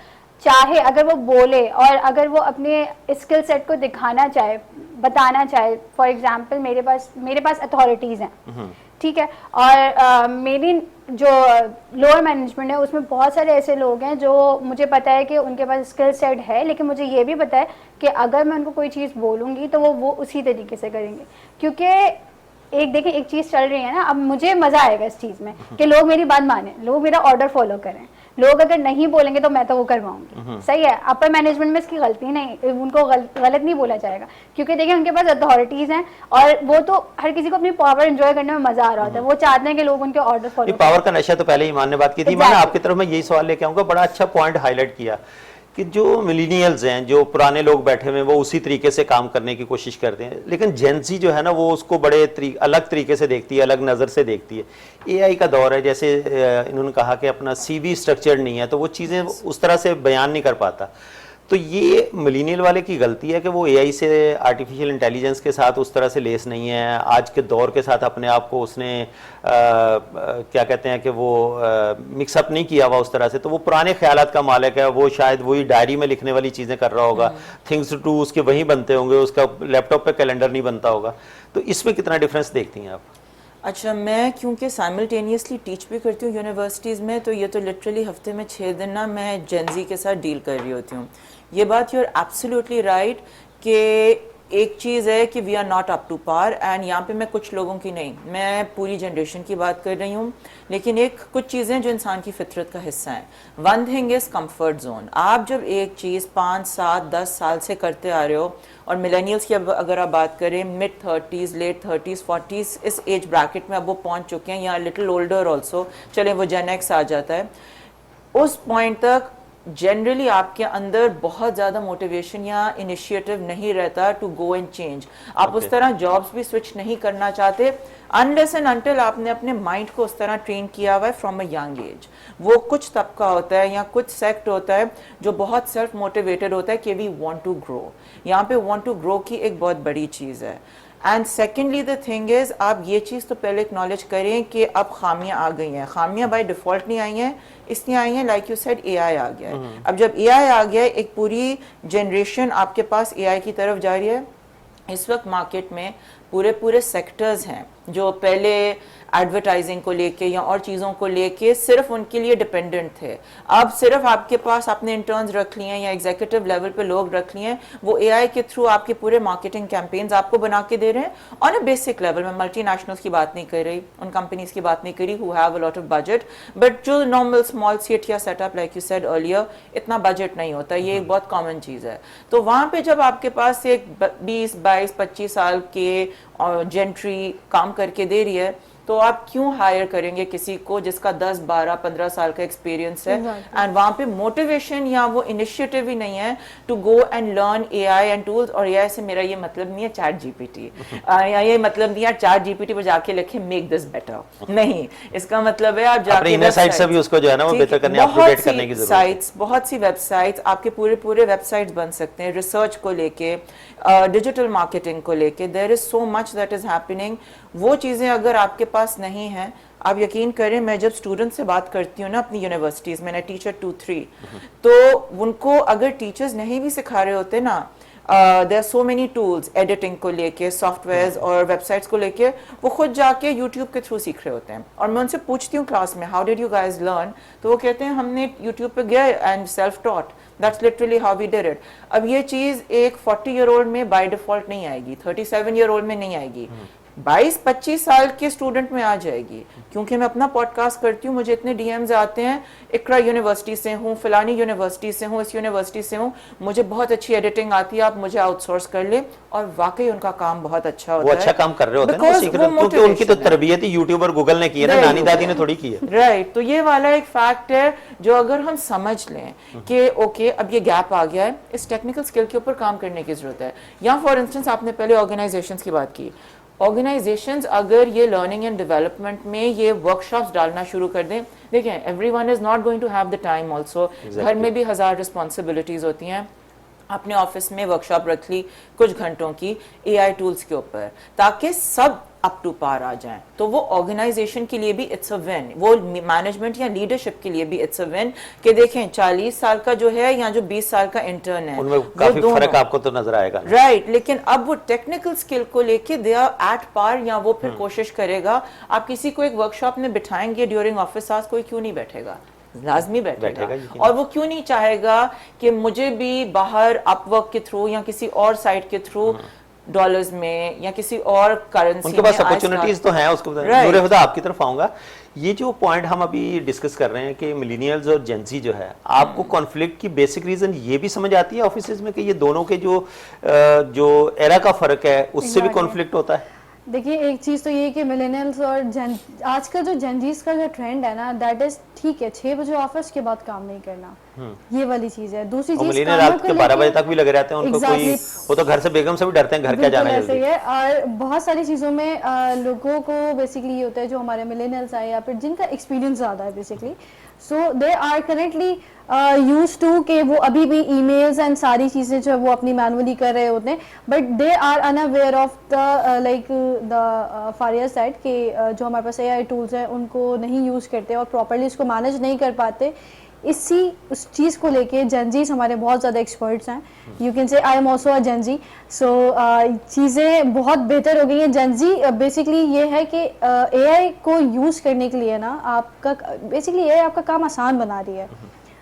चाहे, अगर वो बोले और अगर वो अपने स्किल सेट को दिखाना चाहे, बताना चाहे। फॉर एग्जाम्पल मेरे पास अथॉरिटीज़ हैं, ठीक है। और मेरी जो लोअर मैनेजमेंट है उसमें बहुत सारे ऐसे लोग हैं जो मुझे पता है कि उनके पास स्किल सेट है, लेकिन मुझे ये भी पता है कि अगर मैं उनको कोई चीज़ बोलूँगी तो वो उसी तरीके से करेंगे। क्योंकि एक देखें, एक चीज़ चल रही है ना, अब मुझे मज़ा आएगा इस चीज़ में कि लोग मेरी बात माने, लोग मेरा ऑर्डर फॉलो करें। लोग अगर नहीं बोलेंगे तो मैं तो वो करवाऊंगी, सही है। अपर मैनेजमेंट में इसकी गलती नहीं, उनको गलत नहीं बोला जाएगा, क्योंकि देखिए उनके पास अथॉरिटीज हैं और वो तो हर किसी को अपनी पावर एंजॉय करने में मजा आ रहा होता है, वो चाहते हैं कि लोग उनके ऑर्डर फॉलो करें। पावर का नशा तो पहले ईमान ने बात की थी। मैंने आपकी तरफ मैं यही सवाल लेके आऊंगा, बड़ा अच्छा पॉइंट हाईलाइट किया कि जो मिलीनियल्स हैं, जो पुराने लोग बैठे हुए हैं, वो उसी तरीके से काम करने की कोशिश करते हैं, लेकिन जेंजी जो है ना वो उसको बड़े अलग तरीके से देखती है, अलग नज़र से देखती है। एआई का दौर है, जैसे इन्होंने कहा कि अपना सीवी स्ट्रक्चर्ड नहीं है, तो वो चीज़ें उस तरह से बयान नहीं कर पाता। तो ये मिलीनियल वाले की गलती है कि वो एआई से, आर्टिफिशियल इंटेलिजेंस के साथ उस तरह से लेस नहीं है, आज के दौर के साथ अपने आप को उसने क्या कहते हैं कि वो मिक्सअप नहीं किया हुआ उस तरह से। तो वो पुराने ख्यालात का मालिक है, वो शायद वही डायरी में लिखने वाली चीज़ें कर रहा होगा, थिंग्स टू डू उसके वहीं बनते होंगे, उसका लैपटॉप पे कैलेंडर नहीं बनता होगा। तो इसमें कितना डिफरेंस देखती हैं आप? अच्छा, मैं क्योंकि साइमल्टेनियसली टीच भी करती हूँ यूनिवर्सिटीज़ में, तो ये तो लिटरली हफ्ते में 6 दिन ना मैं जेंजी के साथ डील कर रही होती हूँ। ये बात यू आर एब्सोल्युटली राइट कि एक चीज़ है कि we are not up to par, and यहाँ पे मैं कुछ लोगों की नहीं, मैं पूरी जनरेशन की बात कर रही हूँ। लेकिन एक कुछ चीज़ें जो इंसान की फितरत का हिस्सा हैं। One thing is comfort zone. आप जब एक चीज़ 5, 7, 10 साल से करते आ रहे हो, और मिलेनियल्स की अगर आप बात करें, mid 30s, late 30s, 40s, इस एज ब्रैकेट में अब वो पहुँच चुके हैं, या लिटिल ओल्डर ऑल्सो, चले वो जेन एक्स आ जाता है, उस पॉइंट तक जनरली आपके अंदर बहुत ज़्यादा मोटिवेशन या इनिशिएटिव नहीं रहता टू गो एंड चेंज। आप उस तरह जॉब्स भी स्विच नहीं करना चाहते अनलेस एंड अनटिल आपने अपने माइंड को उस तरह ट्रेन किया हुआ है फ्रॉम अ यंग एज। वो कुछ तबका होता है या कुछ सेक्ट होता है जो बहुत सेल्फ मोटिवेटेड होता है कि वी वांट टू ग्रो। यहाँ पे वांट टू ग्रो की एक बहुत बड़ी चीज़ है। And secondly the thing is, आप ये चीज़ तो पहले एक्नॉलेज करें कि अब खामियां आ गई हैं। खामियां बाय डिफॉल्ट नहीं आई हैं, इसलिए आई हैं लाइक यू सेड एआई आ गया है। अब जब एआई आ गया है, एक पूरी जनरेशन आपके पास एआई की तरफ जा रही है। इस वक्त मार्केट में पूरे सेक्टर्स हैं जो पहले एडवर्टाइजिंग को लेके या और चीज़ों को लेके सिर्फ उनके लिए डिपेंडेंट थे, अब सिर्फ आपके पास आपने इंटर्न्स रख लिए हैं या एग्जीक्यूटिव लेवल पे लोग रख लिए हैं, वो एआई के थ्रू आपके पूरे मार्केटिंग कैंपेन्स आपको बना के दे रहे हैं ऑन अ बेसिक लेवल। मैं मल्टीनेशनल्स की बात नहीं कर रही, उन कंपनीज की बात नहीं करी who have a lot of budget, but जो नॉर्मल स्मॉल सीट या setup like you said earlier, इतना बजट नहीं होता, ये एक बहुत कॉमन चीज़ है। तो वहाँ पे जब आपके पास एक 20, 22, 25 साल के जेंट्री काम करके दे रही है, तो आप क्यों हायर करेंगे किसी को जिसका 10, 12, 15 साल का एक्सपीरियंस है। एंड वहाँ पे मोटिवेशन या वो इनिशिएटिव ही नहीं है to go and learn AI and tools. और एआई से मेरा ये मतलब नहीं है चैट जीपीटी, या ये मतलब नहीं है चैट जीपीटी पर जाके लिखे मेक दिस बेटर, नहीं, इसका मतलब है आप जाके वेबसाइट से भी उसको जो है ना वो बेहतर करने, अपडेट करने की जरूरत है। साइट्स, बहुत सी वेबसाइट्स, आपके पूरे वेबसाइट्स बन सकते हैं रिसर्च को लेके, डिजिटल मार्केटिंग को लेके। There is so much that is happening. वो चीज़ें अगर आपके पास नहीं है, आप यकीन करें, मैं जब स्टूडेंट से बात करती हूँ ना अपनी यूनिवर्सिटीज़ में, टीचर 2-3, तो उनको अगर टीचर्स नहीं भी सिखा रहे होते ना, there are so many tools editing को लेके, सॉफ्टवेयर्स और वेबसाइट्स को लेके, वो खुद जाके यूट्यूब के थ्रू सीख रहे होते हैं। और मैं उनसे पूछती हूँ क्लास में, how did you guys learn, तो वो कहते हैं हमने यूट्यूब पे गए and self taught, that's literally how we did it. अब ये चीज़ एक 40-year-old में बाय डिफॉल्ट नहीं आएगी, 37-year-old में नहीं आएगी, 22-25 साल के स्टूडेंट में आ जाएगी। क्योंकि मैं अपना पॉडकास्ट करती हूँ, मुझे इतने डीएम्स आते हैं, इकरा यूनिवर्सिटी से हूँ, फलानी यूनिवर्सिटी से हूँ, इस यूनिवर्सिटी से हूँ, मुझे बहुत अच्छी एडिटिंग आती है, आप मुझे आउटसोर्स कर ले। और वाकई उनका काम बहुत अच्छा होता है, वो अच्छा काम कर रहे होते हैं ना, वो सीख रहे हैं, क्योंकि उनकी तो तरबियत ही यूट्यूब और गूगल ने की है ना, नानी दादी ने थोड़ी की है। राइट, तो ये वाला एक फैक्ट है जो अगर हम समझ लें कि ओके अब ये गैप आ गया है, इस टेक्निकल स्किल के ऊपर काम करने की जरूरत है। या फॉर इंस्टेंस आपने पहले ऑर्गेनाइजेशंस की बात की, ऑर्गेनाइजेशंस अगर ये लर्निंग एंड डेवलपमेंट में ये वर्कशॉप्स डालना शुरू कर दें, देखें everyone is not going to have the time also, घर में भी 1000 रिस्पॉन्सिबिलिटीज होती हैं, अपने ऑफिस में वर्कशॉप रख ली कुछ घंटों की एआई टूल्स के ऊपर, ताकि सब अप टू पार आ जाएं। तो वो ऑर्गेनाइजेशन के लिए भी इट्स अ विन, वो मैनेजमेंट या लीडरशिप के लिए भी इट्स अ विन कि देखें 40 साल का जो है या जो 20 साल का इंटर्न है, उनमें काफी फर्क आपको तो नजर आएगा। राइट, लेकिन अब वो टेक्निकल स्किल को लेके दे आर एट पार, या वो फिर कोशिश करेगा। आप किसी को एक वर्कशॉप में बिठाएंगे ड्यूरिंग ऑफिस आवर्स, कोई क्यों नहीं बैठेगा, लाजमी बैठेगा। और वो क्यों नहीं चाहेगा कि मुझे भी बाहर अपवर्क के थ्रू या किसी और साइट के थ्रू डॉलर्स में या किसी और करेंसी, उनके पास अपॉर्चुनिटीज तो हैं। उसको नूरे हुदा आपकी तरफ आऊंगा। ये जो पॉइंट हम अभी डिस्कस कर रहे हैं कि मिलेनियल्स और जेंजी जो है, आपको कॉन्फ्लिक्ट की बेसिक रीजन ये भी समझ आती है ऑफिसेज में कि ये दोनों के जो एरा का फर्क है उससे भी कॉन्फ्लिक्ट होता है? देखिए, एक चीज़ तो ये कि मिलेनियल्स और आजकल जो जेनजीज का जो ट्रेंड है ना, दैट इज ठीक है, 6 बजे ऑफिस के बाद काम नहीं करना, ये वाली चीज़ है। दूसरी चीज़, मिलेनियल रात के 12 बजे तक भी लगे रहते हैं, उनको कोई, वो तो घर से बेगम से भी डरते हैं, घर क्या जाना ऐसे ही है। और बहुत सारी चीज़ों में लोगों को बेसिकली ये होता है, जो हमारे मिलेनियल्स आए या फिर जिनका एक्सपीरियंस ज़्यादा है basically, so they are currently use to कि वो अभी भी ईमेल्स एंड सारी चीज़ें जो है वो अपनी मैनुअली कर रहे होते हैं, but they are unaware of the like the farther side कि जो हमारे पास एआई टूल्स हैं उनको नहीं यूज़ करते और प्रॉपरली इसको मैनेज नहीं कर पाते। उस चीज़ को लेके जेनजीज हमारे बहुत ज़्यादा एक्सपर्ट्स हैं। You can say I am also a Gen Z. So चीज़ें बहुत बेहतर हो गई हैं। जेनजी बेसिकली ये है कि एआई को यूज़ करने के लिए ना, आपका बेसिकली एआई आपका काम आसान बना रही है।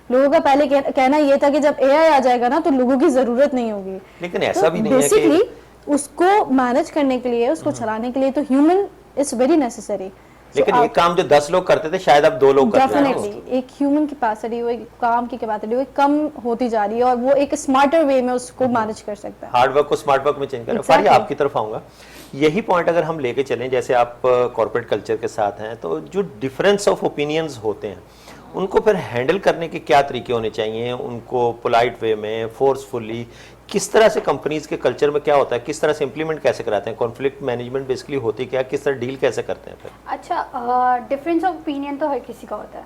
लोगों का पहले कहना ये था कि जब एआई आ जाएगा ना तो लोगों की ज़रूरत नहीं होगी, लेकिन ऐसा भी नहीं है कि बेसिकली उसको मैनेज करने के लिए, उसको चलाने के लिए तो ह्यूमन इज़ वेरी नेसेसरी। लेकिन ये काम जो 10 लोग करते थे शायद अब 2 लोग करते हैं। डेफिनेटली एक ह्यूमन कैपेसिटी, वो एक काम की कैपेसिटी वो कम होती जा रही है और वो एक स्मार्टर वे में उसको मैनेज कर सकता है। हार्ड वर्क को स्मार्ट वर्क में चेंज करें। फारिया, आपकी तरफ आऊंगा। यही पॉइंट अगर हम लेके चलें, जैसे आप कॉर्पोरेट कल्चर के साथ हैं, तो जो डिफरेंस ऑफ ओपिनियंस होते हैं उनको फिर हैंडल करने के क्या तरीके होने चाहिए? उनको पोलाइट वे में, फोर्सफुली, किस तरह से कंपनीज के कल्चर में क्या होता है, किस तरह से इंप्लीमेंट कैसे कराते हैं? कॉन्फ्लिक्ट मैनेजमेंट बेसिकली होती क्या, किस तरह डील कैसे करते हैं फिर? अच्छा, डिफरेंस ऑफ ओपिनियन तो हर किसी का होता है,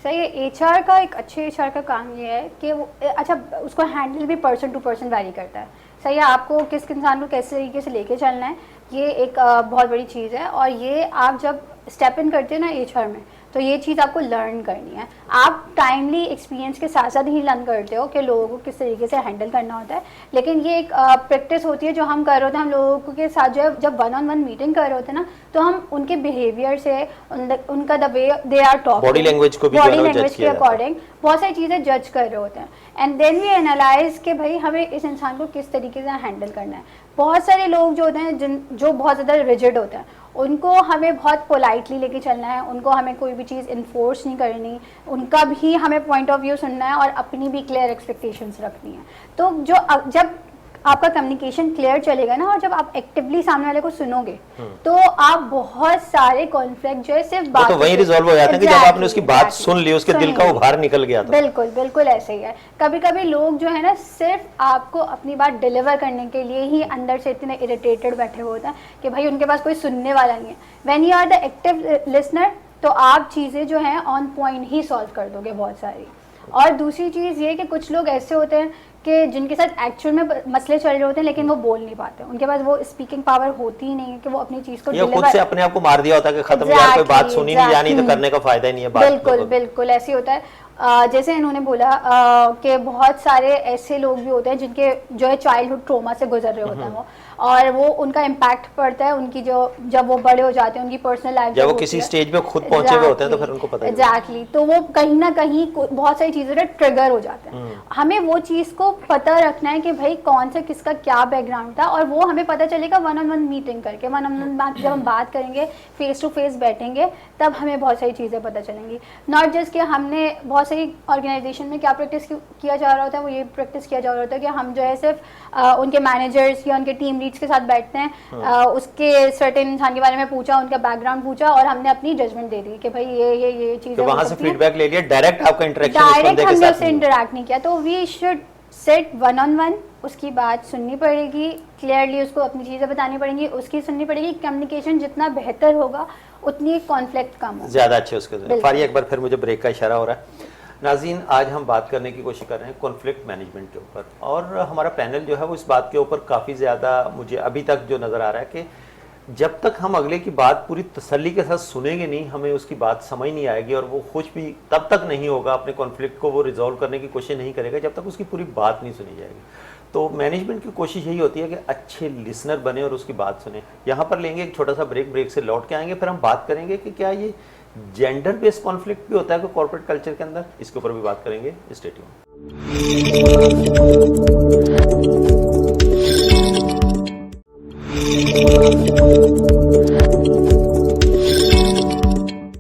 सही है। एचआर का, एक अच्छे एचआर का काम ये है कि वो अच्छा उसको हैंडल भी पर्सन टू पर्सन वैरी करता है, सही है। आपको किस इंसान को किस तरीके से लेके चलना है, ये एक बहुत बड़ी चीज़ है। और ये आप जब स्टेप इन करते हो ना एचआर में, तो ये चीज़ आपको लर्न करनी है। आप टाइमली एक्सपीरियंस के साथ साथ ही लर्न करते हो कि लोगों को किस तरीके से हैंडल करना होता है, लेकिन ये एक प्रैक्टिस होती है जो हम कर रहे होते हैं। हम लोगों के साथ जो है जब 1-on-1 मीटिंग कर रहे होते हैं ना, तो हम उनके बिहेवियर से, उनका the way they are talking, body language को भी, बॉडी लैंग्वेज के अकॉर्डिंग बहुत सारी चीज़ें जज कर रहे होते हैं। एंड देन वी एनालाइज कि भाई हमें इस इंसान को किस तरीके से हैंडल करना है। बहुत सारे लोग जो होते हैं जो बहुत ज़्यादा रिजिड होते हैं, उनको हमें बहुत पोलाइटली लेके चलना है, उनको हमें कोई भी चीज़ इन्फोर्स नहीं करनी, उनका भी हमें पॉइंट ऑफ व्यू सुनना है और अपनी भी क्लियर एक्सपेक्टेशंस जब जब आपका कम्युनिकेशन क्लियर चलेगा ना, और जब आप एक्टिवली सामने वाले को सुनोगे, तो आप बहुत सारे कॉन्फ्लिक्ट जो है सिर्फ बात तो वही रिजॉल्व हो जाते हैं कि जब आपने उसकी बात सुन ली, उसके दिल का उभार निकल गया। तो बिल्कुल बिल्कुल ऐसे ही है। कभी कभी लोग जो है ना सिर्फ आपको अपनी बात डिलीवर करने के लिए ही अंदर से इतने इरिटेटेड बैठे हुए होते हैं कि भाई उनके पास कोई सुनने वाला नहीं है। When you are the active listener, तो आप चीज़ें जो हैं ऑन पॉइंट ही सॉल्व कर दोगे बहुत सारी। और दूसरी चीज़ ये कि कुछ लोग ऐसे होते हैं कि जिनके साथ एक्चुअल में मसले चल रहे होते हैं, लेकिन वो बोल नहीं पाते, उनके पास वो स्पीकिंग पावर होती ही नहीं है कि वो अपनी चीज़ को खुद से अपने आप को मार दिया होता है कि खत्म, यार कोई बात सुनी नहीं जानी तो करने का फायदा ही नहीं है। बिल्कुल बिल्कुल ऐसे होता है। जैसे इन्होंने बोला कि बहुत सारे ऐसे लोग भी होते हैं जिनके जो है चाइल्डहुड ट्रोमा से गुजर रहे होते हैं वो, और वो उनका इम्पैक्ट पड़ता है उनकी जो जब वो बड़े हो जाते हैं, उनकी पर्सनल लाइफ जब वो किसी स्टेज पे खुद पहुंचे हुए होते हैं, तो फिर उनको पता है एग्जैक्टली, तो वो कहीं ना कहीं बहुत सारी चीज़ें ट्रिगर हो जाते हैं। हमें वो चीज़ को पता रखना है कि भाई कौन से किसका क्या बैकग्राउंड था, और वो हमें पता चलेगा 1-on-1 मीटिंग करके। 1-on-1 बात जब हम बात करेंगे, फेस टू फेस बैठेंगे, तब हमें बहुत सारी चीज़ें पता चलेंगी। नॉट जस्ट कि हमने बहुत सारी ऑर्गेनाइजेशन में क्या प्रैक्टिस किया जा रहा होता है, वो ये प्रैक्टिस किया जा रहा होता है कि हम जो है सिर्फ उनके मैनेजर्स या उनके टीम लीड्स के साथ बैठते हैं, उसके सर्टेन इंसान के बारे में पूछा, उनका बैकग्राउंड पूछा, और हमने अपनी जजमेंट दे दी कि भाई ये चीज़ तो वहां से फीडबैक ले लिया, डायरेक्ट आपका इंटरेक्शन डायरेक्ट हमने उससे इंटरेक्ट नहीं किया। तो वी शुड सिट 1-on-1, उसकी बात सुननी पड़ेगी, क्लियरली उसको अपनी चीज़ें बतानी पड़ेंगी, उसकी सुननी पड़ेगी। कम्युनिकेशन जितना बेहतर होगा उतनी कॉन्फ्लिक्ट कम होगा, ज़्यादा अच्छे उसके। फारिया, एक बार फिर मुझे ब्रेक का इशारा हो रहा है। नाज़रीन, आज हम बात करने की कोशिश कर रहे हैं कॉन्फ्लिक्ट मैनेजमेंट के ऊपर, और हमारा पैनल जो है वो इस बात के ऊपर काफ़ी ज़्यादा मुझे अभी तक जो नज़र आ रहा है कि जब तक हम अगले की बात पूरी तसल्ली के साथ सुनेंगे नहीं, हमें उसकी बात समझ नहीं आएगी और वो खुश भी तब तक नहीं होगा, अपने कॉन्फ्लिक्ट को वो रिजॉल्व करने की कोशिश नहीं करेगा जब तक उसकी पूरी बात नहीं सुनी जाएगी। तो मैनेजमेंट की कोशिश यही होती है कि अच्छे लिसनर बने और उसकी बात सुने। यहाँ पर लेंगे एक छोटा सा ब्रेक से लौट के आएंगे, फिर हम बात करेंगे कि क्या ये जेंडर बेस्ड कॉन्फ्लिक्ट भी होता है कॉर्पोरेट कल्चर के अंदर, इसके ऊपर भी बात करेंगे। Stay tuned.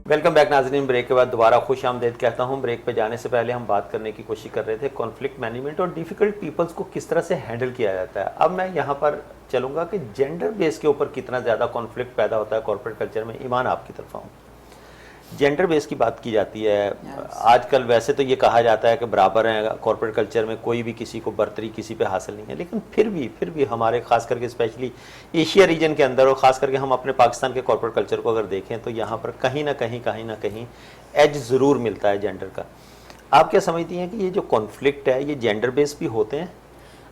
वेलकम बैक नाज़रीन। ब्रेक के बाद दोबारा खुश आमदेद कहता हूँ। ब्रेक पे जाने से पहले हम बात करने की कोशिश कर रहे थे कॉन्फ्लिक्ट मैनेजमेंट और डिफ़िकल्ट पीपल्स को किस तरह से हैंडल किया जाता है। अब मैं यहाँ पर चलूँगा कि जेंडर बेस के ऊपर कितना ज़्यादा कॉन्फ्लिक्ट पैदा होता है कॉर्पोरेट कल्चर में। ईमान, आपकी तरफ आऊँ। जेंडर बेस की बात की जाती है आजकल, वैसे तो ये कहा जाता है कि बराबर हैं कॉर्पोरेट कल्चर में, कोई भी किसी को बर्तरी किसी पे हासिल नहीं है, लेकिन फिर भी हमारे खास करके स्पेशली एशिया रीजन के अंदर और ख़ास करके हम अपने पाकिस्तान के कॉर्पोरेट कल्चर को अगर देखें तो यहाँ पर कहीं ना कहीं एज ज़रूर मिलता है जेंडर का। आप क्या समझती हैं कि ये जो कॉन्फ्लिक्ट है ये जेंडर बेस भी होते हैं?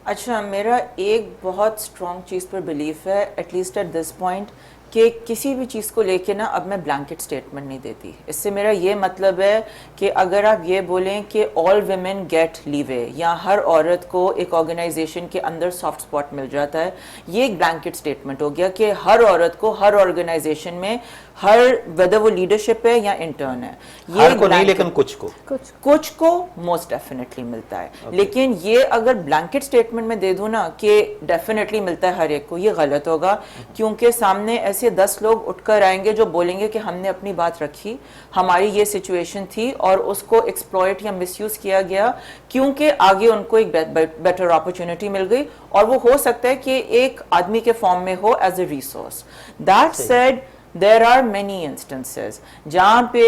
अच्छा, मेरा एक बहुत स्ट्रॉन्ग चीज़ पर बिलीफ है, एटलीस्ट एट दिस पॉइंट, कि किसी भी चीज़ को लेके ना अब मैं ब्लैंकेट स्टेटमेंट नहीं देती। इससे मेरा ये मतलब है कि अगर आप ये बोलें कि ऑल वुमेन गेट लीवे या हर औरत को एक ऑर्गेनाइजेशन के अंदर सॉफ्ट स्पॉट मिल जाता है, ये एक ब्लैंकेट स्टेटमेंट हो गया कि हर औरत को हर ऑर्गेनाइजेशन में, हर वेदर वो लीडरशिप है या इंटर्न है, ये हर को नहीं लेकिन कुछ को मोस्ट डेफिनेटली मिलता है। लेकिन ये अगर ब्लैंकेट स्टेटमेंट में दे दूं ना कि डेफिनेटली मिलता है हर एक को, ये गलत होगा, क्योंकि सामने ऐसे 10 लोग उठकर आएंगे जो बोलेंगे कि हमने अपनी बात रखी, हमारी ये सिचुएशन थी और उसको एक्सप्लॉइट या मिसयूज किया गया क्योंकि आगे उनको एक बेटर अपॉर्चुनिटी मिल गई, और वो हो सकता है कि एक आदमी के फॉर्म में हो as a resource. That said, there are many instances जहाँ पे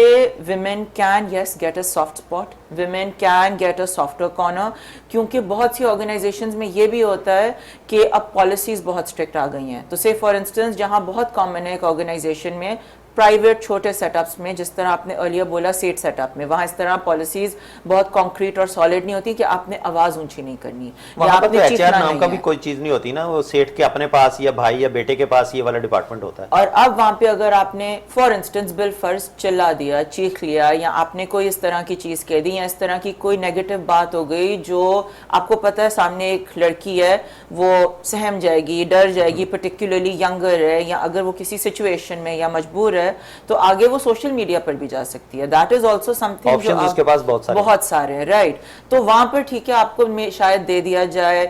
women can yes get a soft spot, women can get a softer corner, क्योंकि बहुत सी organizations में ये भी होता है कि अब policies बहुत strict आ गई हैं। तो say for instance जहाँ बहुत common है एक organization में प्राइवेट छोटे सेटअप्स में, जिस तरह आपने अर्लियर बोला सेट सेटअप में, वहाँ इस तरह पॉलिसीज बहुत कॉन्क्रीट और सॉलिड नहीं होती कि आपने आवाज ऊंची नहीं करनी, वहाँ पर तो एचआर नाम का भी कोई चीज नहीं होती ना, वो सेठ के अपने पास या भाई या बेटे के पास ये वाला डिपार्टमेंट होता है। और अब वहाँ पे अगर आपने फॉर इंस्टेंस बिल फर्ज चिल्ला दिया, चीख लिया, या आपने कोई इस तरह की चीज कह दी, या इस तरह की कोई नेगेटिव बात हो गई जो आपको पता है सामने एक लड़की है वो सहम जाएगी, डर जाएगी, पर्टिकुलरली यंगर है, या अगर वो किसी सिचुएशन में या मजबूर है तो आगे वो सोशल मीडिया पर भी जा सकती है। दैट इज ऑल्सो समथिंग जो उसके पास बहुत सारे हैं, राइट। तो वहां पर ठीक है आपको शायद दे दिया जाए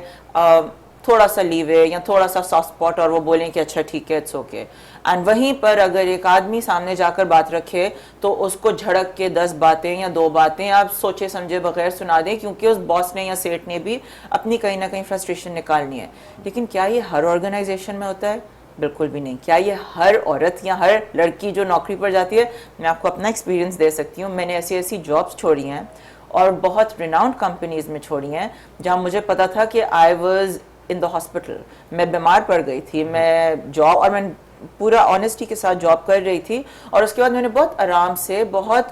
थोड़ा सा लीवे या थोड़ा सा सॉफ्ट स्पॉट, और वो बोलें कि अच्छा ठीक है, इट्स ओके। एंड वहीं पर अगर एक आदमी सामने जाकर बात रखे तो उसको झड़क के 10 बातें या 2 बातें आप सोचे समझे बगैर सुना दें, क्योंकि उस बॉस ने या सेठ ने भी अपनी कहीं ना कहीं फ्रस्ट्रेशन निकालनी है। लेकिन क्या ये हर ऑर्गेनाइजेशन में होता है? बिल्कुल भी नहीं। क्या ये हर औरत या हर लड़की जो नौकरी पर जाती है? मैं आपको अपना एक्सपीरियंस दे सकती हूँ। मैंने ऐसी जॉब्स छोड़ी हैं और बहुत रिनाउंड कंपनीज में छोड़ी हैं जहाँ मुझे पता था कि I was in the hospital, मैं बीमार पड़ गई थी, मैं जॉब, और मैं पूरा ऑनेस्टी के साथ जॉब कर रही थी, और उसके बाद मैंने बहुत आराम से, बहुत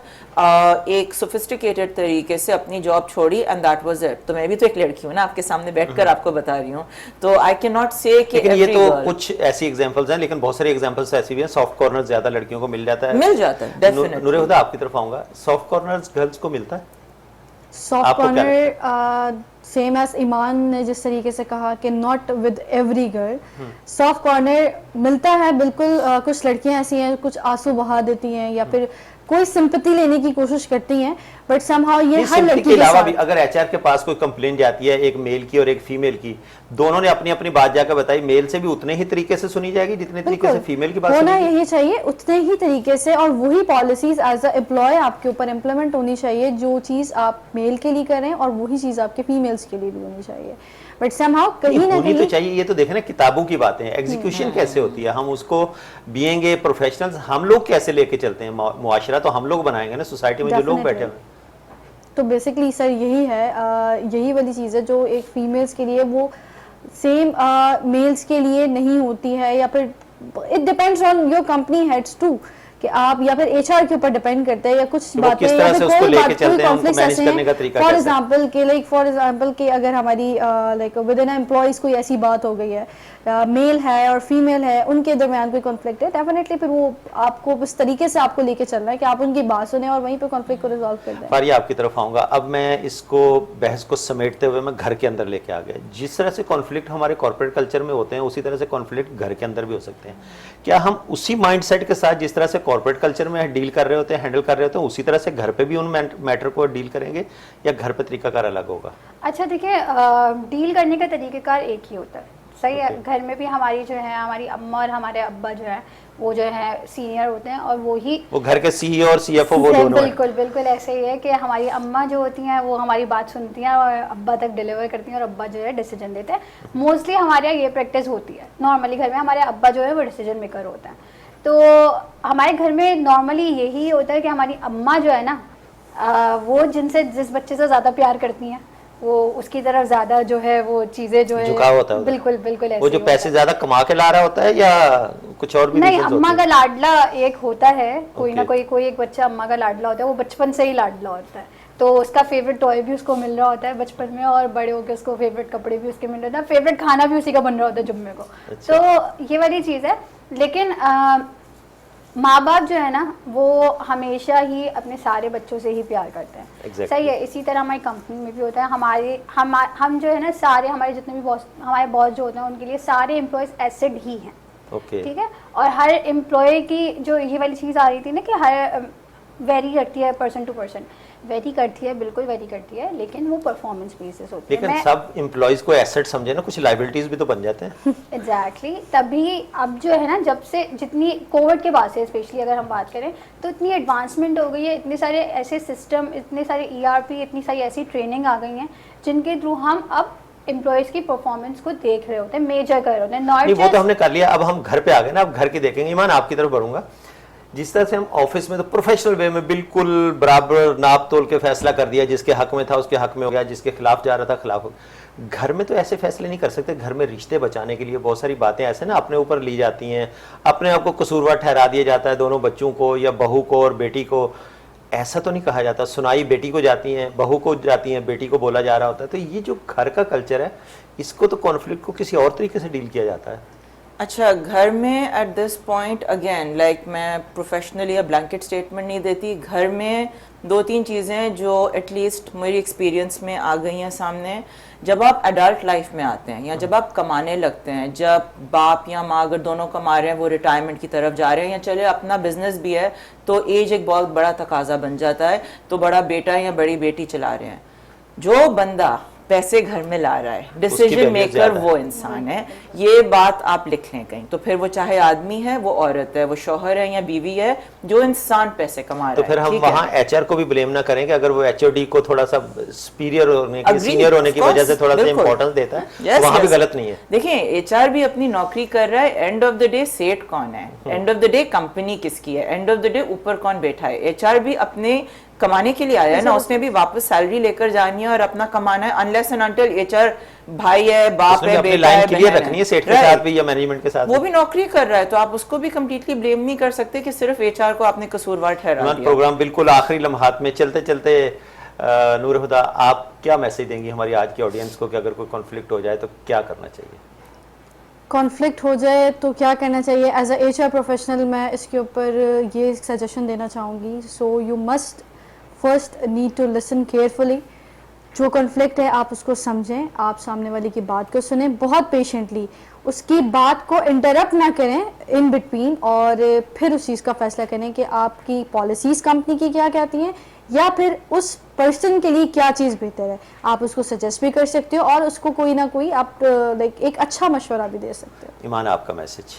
एक सोफिस्टिकेटेड तरीके से अपनी जॉब छोड़ी, एंड दैट वाज इट। तो मैं भी तो एक लड़की हूँ ना, आपके सामने बैठकर आपको बता रही हूँ, तो आई कैन नॉट से कि ये तो कुछ ऐसी एग्जांपल्स हैं, लेकिन बहुत सारी एग्जांपल्स ऐसी भी हैं सॉफ्ट कॉर्नर ज्यादा लड़कियों को मिल जाता है डेफिनेटली। नूरे हुदा, आपकी तरफ आऊंगा, सॉफ्ट कॉर्नर्स गर्ल्स को मिलता है? सॉफ्ट कॉर्नर सेम एज ईमान ने जिस तरीके से कहा कि not with every girl, soft corner मिलता है बिल्कुल। कुछ लड़कियां ऐसी हैं कुछ आंसू बहा देती हैं या फिर कोई सिंपैथी लेने की कोशिश करती हैं, बट समहाउ ये हर लड़की के अलावा भी अगर एचआर के पास कोई कंप्लेंट जाती है एक मेल की और एक फीमेल की, दोनों ने अपनी अपनी बात जाकर बताई, मेल से भी उतने ही तरीके से सुनी जाएगी जितने तरीके से फीमेल की बात होना यही चाहिए, उतने ही तरीके से, और वही पॉलिसीज एज अ एम्प्लॉय आपके ऊपर इम्प्लीमेंट होनी चाहिए। जो चीज आप मेल के लिए करें और वही चीज आपके फीमेल्स के लिए भी होनी चाहिए, बट समहाउ कहीं ना कहीं तो चाहिए। ये तो देखें ना, किताबों की बातें हैं, एग्जीक्यूशन कैसे होती है, हम उसको बीइंग ए प्रोफेशनल्स हम लोग कैसे लेके चलते हैं, मुआशरा तो हम लोग बनाएंगे ना, सोसाइटी में जो लोग बैठे हुए। तो बेसिकली सर यही है, यही वाली चीज़ है जो एक फीमेल्स के लिए वो सेम मेल्स के लिए नहीं होती है, या फिर it depends on your company heads too, कि आप या फिर एचआर के ऊपर डिपेंड करता है या कुछ वो बातें किस या तरह फिर से उसको कोई लेके बात चलते कोई हैं, उनको कॉन्फ्लिक्ट्स मैनेज ऐसे करने का हैं तरीका फॉर कैसा है? एग्जांपल के फॉर एग्जांपल कि अगर हमारी विद इन एम्प्लॉयज कोई ऐसी बात हो गई है, मेल है और फीमेल है, उनके दरमियान कोई कॉन्फ्लिक्ट है, डेफिनेटली फिर वो आपको उस तरीके से आपको लेके चलना है कि आप उनकी बात सुने और वहीं पे कॉन्फ्लिक्ट को रिजॉल्व कर दें। फारिया, आपकी तरफ आऊंगा। अब मैं इसको बहस को समेटते हुए मैं घर के अंदर लेके आ गया। जिस तरह से कॉन्फ्लिक्ट हमारे कॉर्पोरेट कल्चर में होते हैं, उसी तरह से कॉन्फ्लिक्ट घर के अंदर भी हो सकते हैं। क्या हम उसी माइंडसेट के साथ जिस तरह से कॉर्पोरेट कल्चर में डील कर रहे होते हैं, हैंडल कर रहे होते हैं, उसी तरह से घर पे भी उन मैटर को डील करेंगे, या घर पे तरीकाकार अलग होगा? अच्छा देखिए, डील करने का तरीक़ाकार एक ही होता है, सही है। Okay. घर में भी हमारी जो है, हमारी अम्मा और हमारे अब्बा जो है वो जो है सीनियर होते हैं, और वो घर के सीईओ और सीएफओ वो दोनों हैं। बिल्कुल बिल्कुल ऐसे ही है कि हमारी अम्मा जो होती हैं वो हमारी बात सुनती हैं और अब्बा तक डिलीवर करती हैं, और अब्बा जो है डिसीजन देते हैं। मोस्टली हमारे यहाँ ये प्रैक्टिस होती है। नॉर्मली घर में हमारे अब्बा जो है वो डिसीजन मेकर होते हैं। तो हमारे घर में नॉर्मली यही होता है कि हमारी अम्मा जो है ना, वो जिस बच्चे से ज़्यादा प्यार करती हैं, वो उसकी तरफ ज्यादा जो है वो चीजें जो है झुकाव होता है। बिल्कुल बिल्कुल ऐसे वो जो ही पैसे होता ज्यादा कमा के ला रहा होता है, या कुछ और भी नहीं, reasons अम्मा होते का हैं? लाडला एक होता है, कोई ना Okay. कोई एक बच्चा अम्मा का लाडला होता है, वो बचपन से ही लाडला होता है, तो उसका फेवरेट टॉय भी उसको मिल रहा होता है बचपन में, और बड़े होकर उसको फेवरेट कपड़े भी उसके मिल रहे होते हैं, फेवरेट खाना भी उसी का बन रहा होता है जुम्मे को। अच्छा। तो ये वाली चीज़ है। लेकिन माँ बाप जो है ना, वो हमेशा ही अपने सारे बच्चों से ही प्यार करते हैं। Exactly. सही है। इसी तरह हमारी कंपनी में भी होता है। हम जो है ना, सारे हमारे जितने भी हमारे बॉस जो होते हैं, उनके लिए सारे एम्प्लॉयज़ एसेट ही हैं। ओके। ठीक है। और हर एम्प्लॉय की जो ये वाली चीज़ आ रही थी ना कि हर वेरी करती है, पर्सन टू पर्सन वेरी करती है, बिल्कुल वेरी करती है, लेकिन वो परफॉर्मेंस बेसिस होती है। लेकिन सब एम्प्लॉयज को एसेट समझे ना, कुछ लाइबिलिटीज भी तो बन जाते हैं। एग्जैक्टली तभी अब जो है ना, जब से जितनी कोविड के बाद से स्पेशली अगर हम बात करें, तो इतनी एडवांसमेंट हो गई है, इतने सारे ऐसे सिस्टम, इतने सारे ERP, इतनी सारी ऐसी ट्रेनिंग आ गई हैं जिनके थ्रू हम अब एम्प्लॉयज़ की परफॉर्मेंस को देख रहे होते हैं, मेजर कर रहे होते हैं। नहीं, वो तो हमने कर लिया। अब हम घर पे आ गए ना, अब घर की देखेंगे। ईमान, आपकी तरफ बढ़ूंगा। जिस तरह से हम ऑफिस में तो प्रोफेशनल वे में बिल्कुल बराबर नाप तोल के फैसला कर दिया, जिसके हक में था उसके हक में हो गया, जिसके खिलाफ जा रहा था खिलाफ हो। घर में तो ऐसे फैसले नहीं कर सकते। घर में रिश्ते बचाने के लिए बहुत सारी बातें ऐसे ना अपने ऊपर ली जाती हैं, अपने आप को कसूरवार ठहरा दिया जाता है, दोनों बच्चों को या बहू को और बेटी को। ऐसा तो नहीं कहा जाता। सुनाई बेटी को जाती हैं, बहू को जाती हैं, बेटी को बोला जा रहा होता है। तो ये जो घर का कल्चर है, इसको तो कॉन्फ्लिक्ट को किसी और तरीके से डील किया जाता है। अच्छा, घर में at this point again like मैं प्रोफेशनली या ब्लैंकेट स्टेटमेंट नहीं देती। घर में 2-3 चीज़ें जो एटलीस्ट मेरी एक्सपीरियंस में आ गई हैं सामने। जब आप एडल्ट लाइफ में आते हैं या जब आप कमाने लगते हैं, जब बाप या माँ अगर दोनों कमा रहे हैं, वो रिटायरमेंट की तरफ जा रहे हैं, या चले अपना बिजनेस भी है, तो एज एक बहुत बड़ा तकाजा बन जाता है, तो बड़ा बेटा या बड़ी बेटी चला रहे हैं। जो बंदा पैसे घर में ला रहा है, डिसीजन मेकर वो इंसान है। ये बात आप लिख लें कहीं, तो फिर वो चाहे आदमी है, वो औरत है, वो शौहर है या बीवी है, जो इंसान पैसे कमा रहा है। तो फिर हम वहाँ HR को भी ब्लेम ना करें कि अगर वो HOD को थोड़ा सा सुपीरियर होने की, सीनियर होने की वजह से थोड़ा सा इंपॉर्टेंस देता है, तो वहाँ भी गलत नहीं है। देखिए, HR भी अपनी नौकरी कर रहा है। एंड ऑफ द डे सेठ कौन है, end of the day company किसकी है, एंड ऑफ द डे ऊपर कौन बैठा है। HR भी अपने कमाने के लिए आया है ना, उसने भी वापस सैलरी लेकर जानी है और अपना कमाना है। अनलेस एंड अनटिल HR भाई है, बाप है, बेटा है, क्लियर रखनी है सेठ के साथ भी या मैनेजमेंट के साथ, वो भी नौकरी कर रहा है, तो आप उसको भी कंप्लीटली ब्लेम नहीं कर सकते कि सिर्फ HR को आपने कसूरवार ठहरा दिया। प्रोग्राम बिल्कुल आखिरी लम्हात में चलते चलते, नूर हुदा, आप क्या मैसेज देंगी हमारी आज की ऑडियंस को कि अगर कोई कॉन्फ्लिक्ट हो जाए तो क्या करना चाहिए? कॉन्फ्लिक्ट हो जाए तो क्या करना चाहिए? एज अ HR प्रोफेशनल मैं इसके ऊपर ये सजेशन देना चाहूँगी। So you must first need to listen carefully. जो कॉन्फ्लिक्ट है आप उसको समझें, आप सामने वाले की बात को सुनें बहुत पेशेंटली, उसकी बात को इंटरप्ट ना करें इन बिटवीन, और फिर उस चीज़ का फैसला करें कि आपकी पॉलिसीज़ कंपनी की क्या कहती हैं, या फिर उस पर्सन के लिए क्या चीज़ बेहतर है। आप उसको सजेस्ट भी कर सकते हो और उसको कोई ना कोई आप लाइक एक अच्छा मशवरा भी दे सकते हो। ईमान, आपका मैसेज?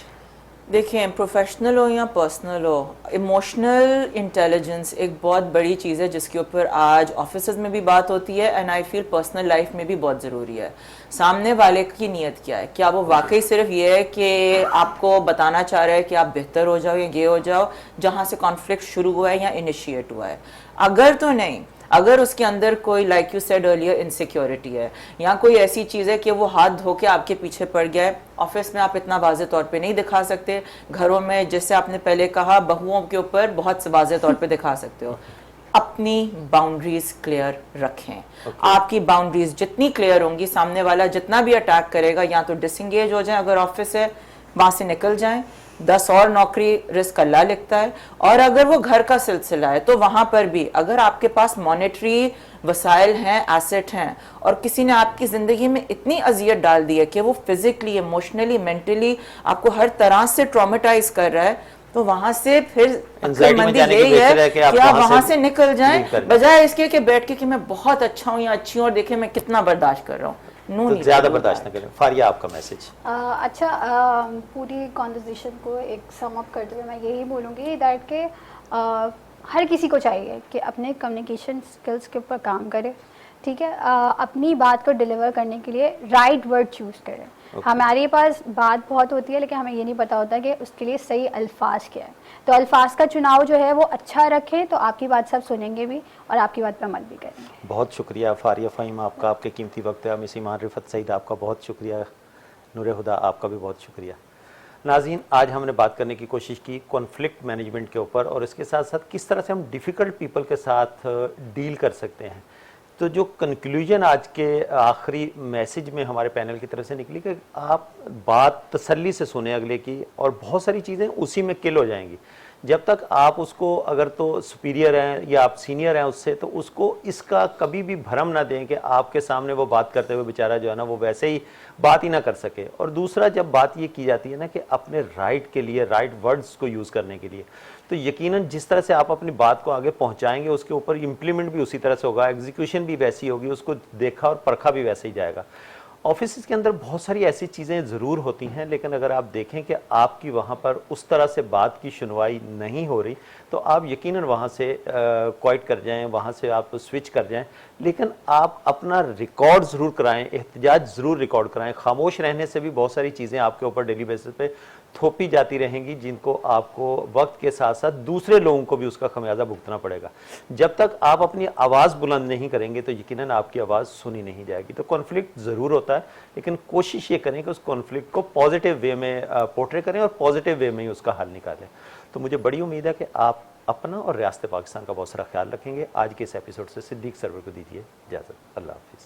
देखिए, प्रोफेशनल हो या पर्सनल हो, इमोशनल इंटेलिजेंस एक बहुत बड़ी चीज़ है जिसके ऊपर आज ऑफिसेज में भी बात होती है, and I feel personal life में भी बहुत ज़रूरी है। सामने वाले की नीयत क्या है, क्या वो वाकई सिर्फ ये है कि आपको बताना चाह रहा है कि आप बेहतर हो जाओ या ये हो जाओ, जहाँ से कॉन्फ्लिक्ट शुरू हुआ है या इनिशिएट हुआ है। अगर तो नहीं, अगर उसके अंदर कोई like you said earlier insecurity है या कोई ऐसी चीज़ है कि वो हाथ धो के आपके पीछे पड़ गया है, ऑफिस में आप इतना वाज़े तौर पे नहीं दिखा सकते, घरों में जैसे आपने पहले कहा बहुओं के ऊपर बहुत वाज़े तौर पे दिखा सकते हो। अपनी बाउंड्रीज क्लियर रखें। आपकी बाउंड्रीज जितनी क्लियर होंगी, सामने वाला जितना भी अटैक करेगा या तो डिसंगेज हो जाए, अगर ऑफिस है वहां से निकल जाएं, 10 और नौकरी रिस्क अल्लाह लिखता है। और अगर वो घर का सिलसिला है तो वहां पर भी अगर आपके पास मॉनेटरी वसाइल हैं, एसेट हैं, और किसी ने आपकी ज़िंदगी में इतनी अजियत डाल दी है कि वो फिजिकली, इमोशनली, मेंटली आपको हर तरह से ट्रॉमेटाइज कर रहा है, तो वहां से फिर अक्लमंदी यही है कि आप वहां से निकल जाएं, बजाय इसके कि बैठ के कि मैं बहुत अच्छा हूँ या अच्छी हूँ और देखें मैं कितना बर्दाश्त कर रहा हूँ। तो ज्यादा बर्दाश्त न करें। फारिया, आपका मैसेज? अच्छा, पूरी कॉन्वर्सेशन को एक सम अप करते हुए मैं यही बोलूँगी दैट के हर किसी को चाहिए कि अपने कम्युनिकेशन स्किल्स के ऊपर काम करे, ठीक है। अपनी बात को डिलीवर करने के लिए राइट वर्ड चूज़ करें। हमारे पास बात बहुत होती है लेकिन हमें ये नहीं पता होता कि उसके लिए सही अल्फाज क्या है। तो अल्फाज का चुनाव जो है वो अच्छा रखें तो आपकी बात सब सुनेंगे भी और आपकी बात पर अमल भी करेंगे। बहुत शुक्रिया फारिया फ़हीम, आपका, आपके कीमती वक्त है। मिस ईमान रिफत सईद, आपका बहुत शुक्रिया। नूरे हुदा, आपका भी बहुत शुक्रिया। नाज़रीन, आज हमने बात करने की कोशिश की कॉन्फ्लिक्ट मैनेजमेंट के ऊपर और इसके साथ साथ किस तरह से हम डिफ़िकल्ट पीपल के साथ डील कर सकते हैं। तो जो कंक्लूजन आज के आखिरी मैसेज में हमारे पैनल की तरफ से निकली कि आप बात तसल्ली से सुने अगले की, और बहुत सारी चीज़ें उसी में किल हो जाएंगी। जब तक आप उसको, अगर तो सुपीरियर हैं या आप सीनियर हैं उससे, तो उसको इसका कभी भी भरम ना दें कि आपके सामने वो बात करते हुए बेचारा जो है ना वो वैसे ही बात ही ना कर सके। और दूसरा, जब बात ये की जाती है ना कि अपने राइट के लिए, राइट वर्ड्स को यूज़ करने के लिए, तो यकीनन जिस तरह से आप अपनी बात को आगे पहुंचाएंगे उसके ऊपर इम्प्लीमेंट भी उसी तरह से होगा, एग्जीक्यूशन भी वैसी होगी, उसको देखा और परखा भी वैसे ही जाएगा। ऑफिस के अंदर बहुत सारी ऐसी चीज़ें ज़रूर होती हैं, लेकिन अगर आप देखें कि आपकी वहाँ पर उस तरह से बात की सुनवाई नहीं हो रही, तो आप यकीनन वहाँ से क्वाइट कर जाएं, वहाँ से आप स्विच कर जाएं, लेकिन आप अपना रिकॉर्ड ज़रूर कराएं, एहतजाज ज़रूर रिकॉर्ड कराएं। खामोश रहने से भी बहुत सारी चीज़ें आपके ऊपर डेली बेसिस पे थोपी जाती रहेंगी, जिनको आपको वक्त के साथ साथ दूसरे लोगों को भी उसका खमियाजा भुगतना पड़ेगा। जब तक आप अपनी आवाज़ बुलंद नहीं करेंगे तो यकीनन आपकी आवाज़ सुनी नहीं जाएगी। तो कॉन्फ्लिक्ट ज़रूर होता है, लेकिन कोशिश ये करें कि उस कॉन्फ्लिक्ट को पॉजिटिव वे में पोर्ट्रे करें और पॉजिटिव वे में ही उसका हल निकालें। तो मुझे बड़ी उम्मीद है कि आप अपना और रियासत पाकिस्तान का बहुत सारा ख्याल रखेंगे। आज के इस एपिसोड से सिद्दीक सरवर को दीजिए इजाज़त। अल्लाह हाफिज़।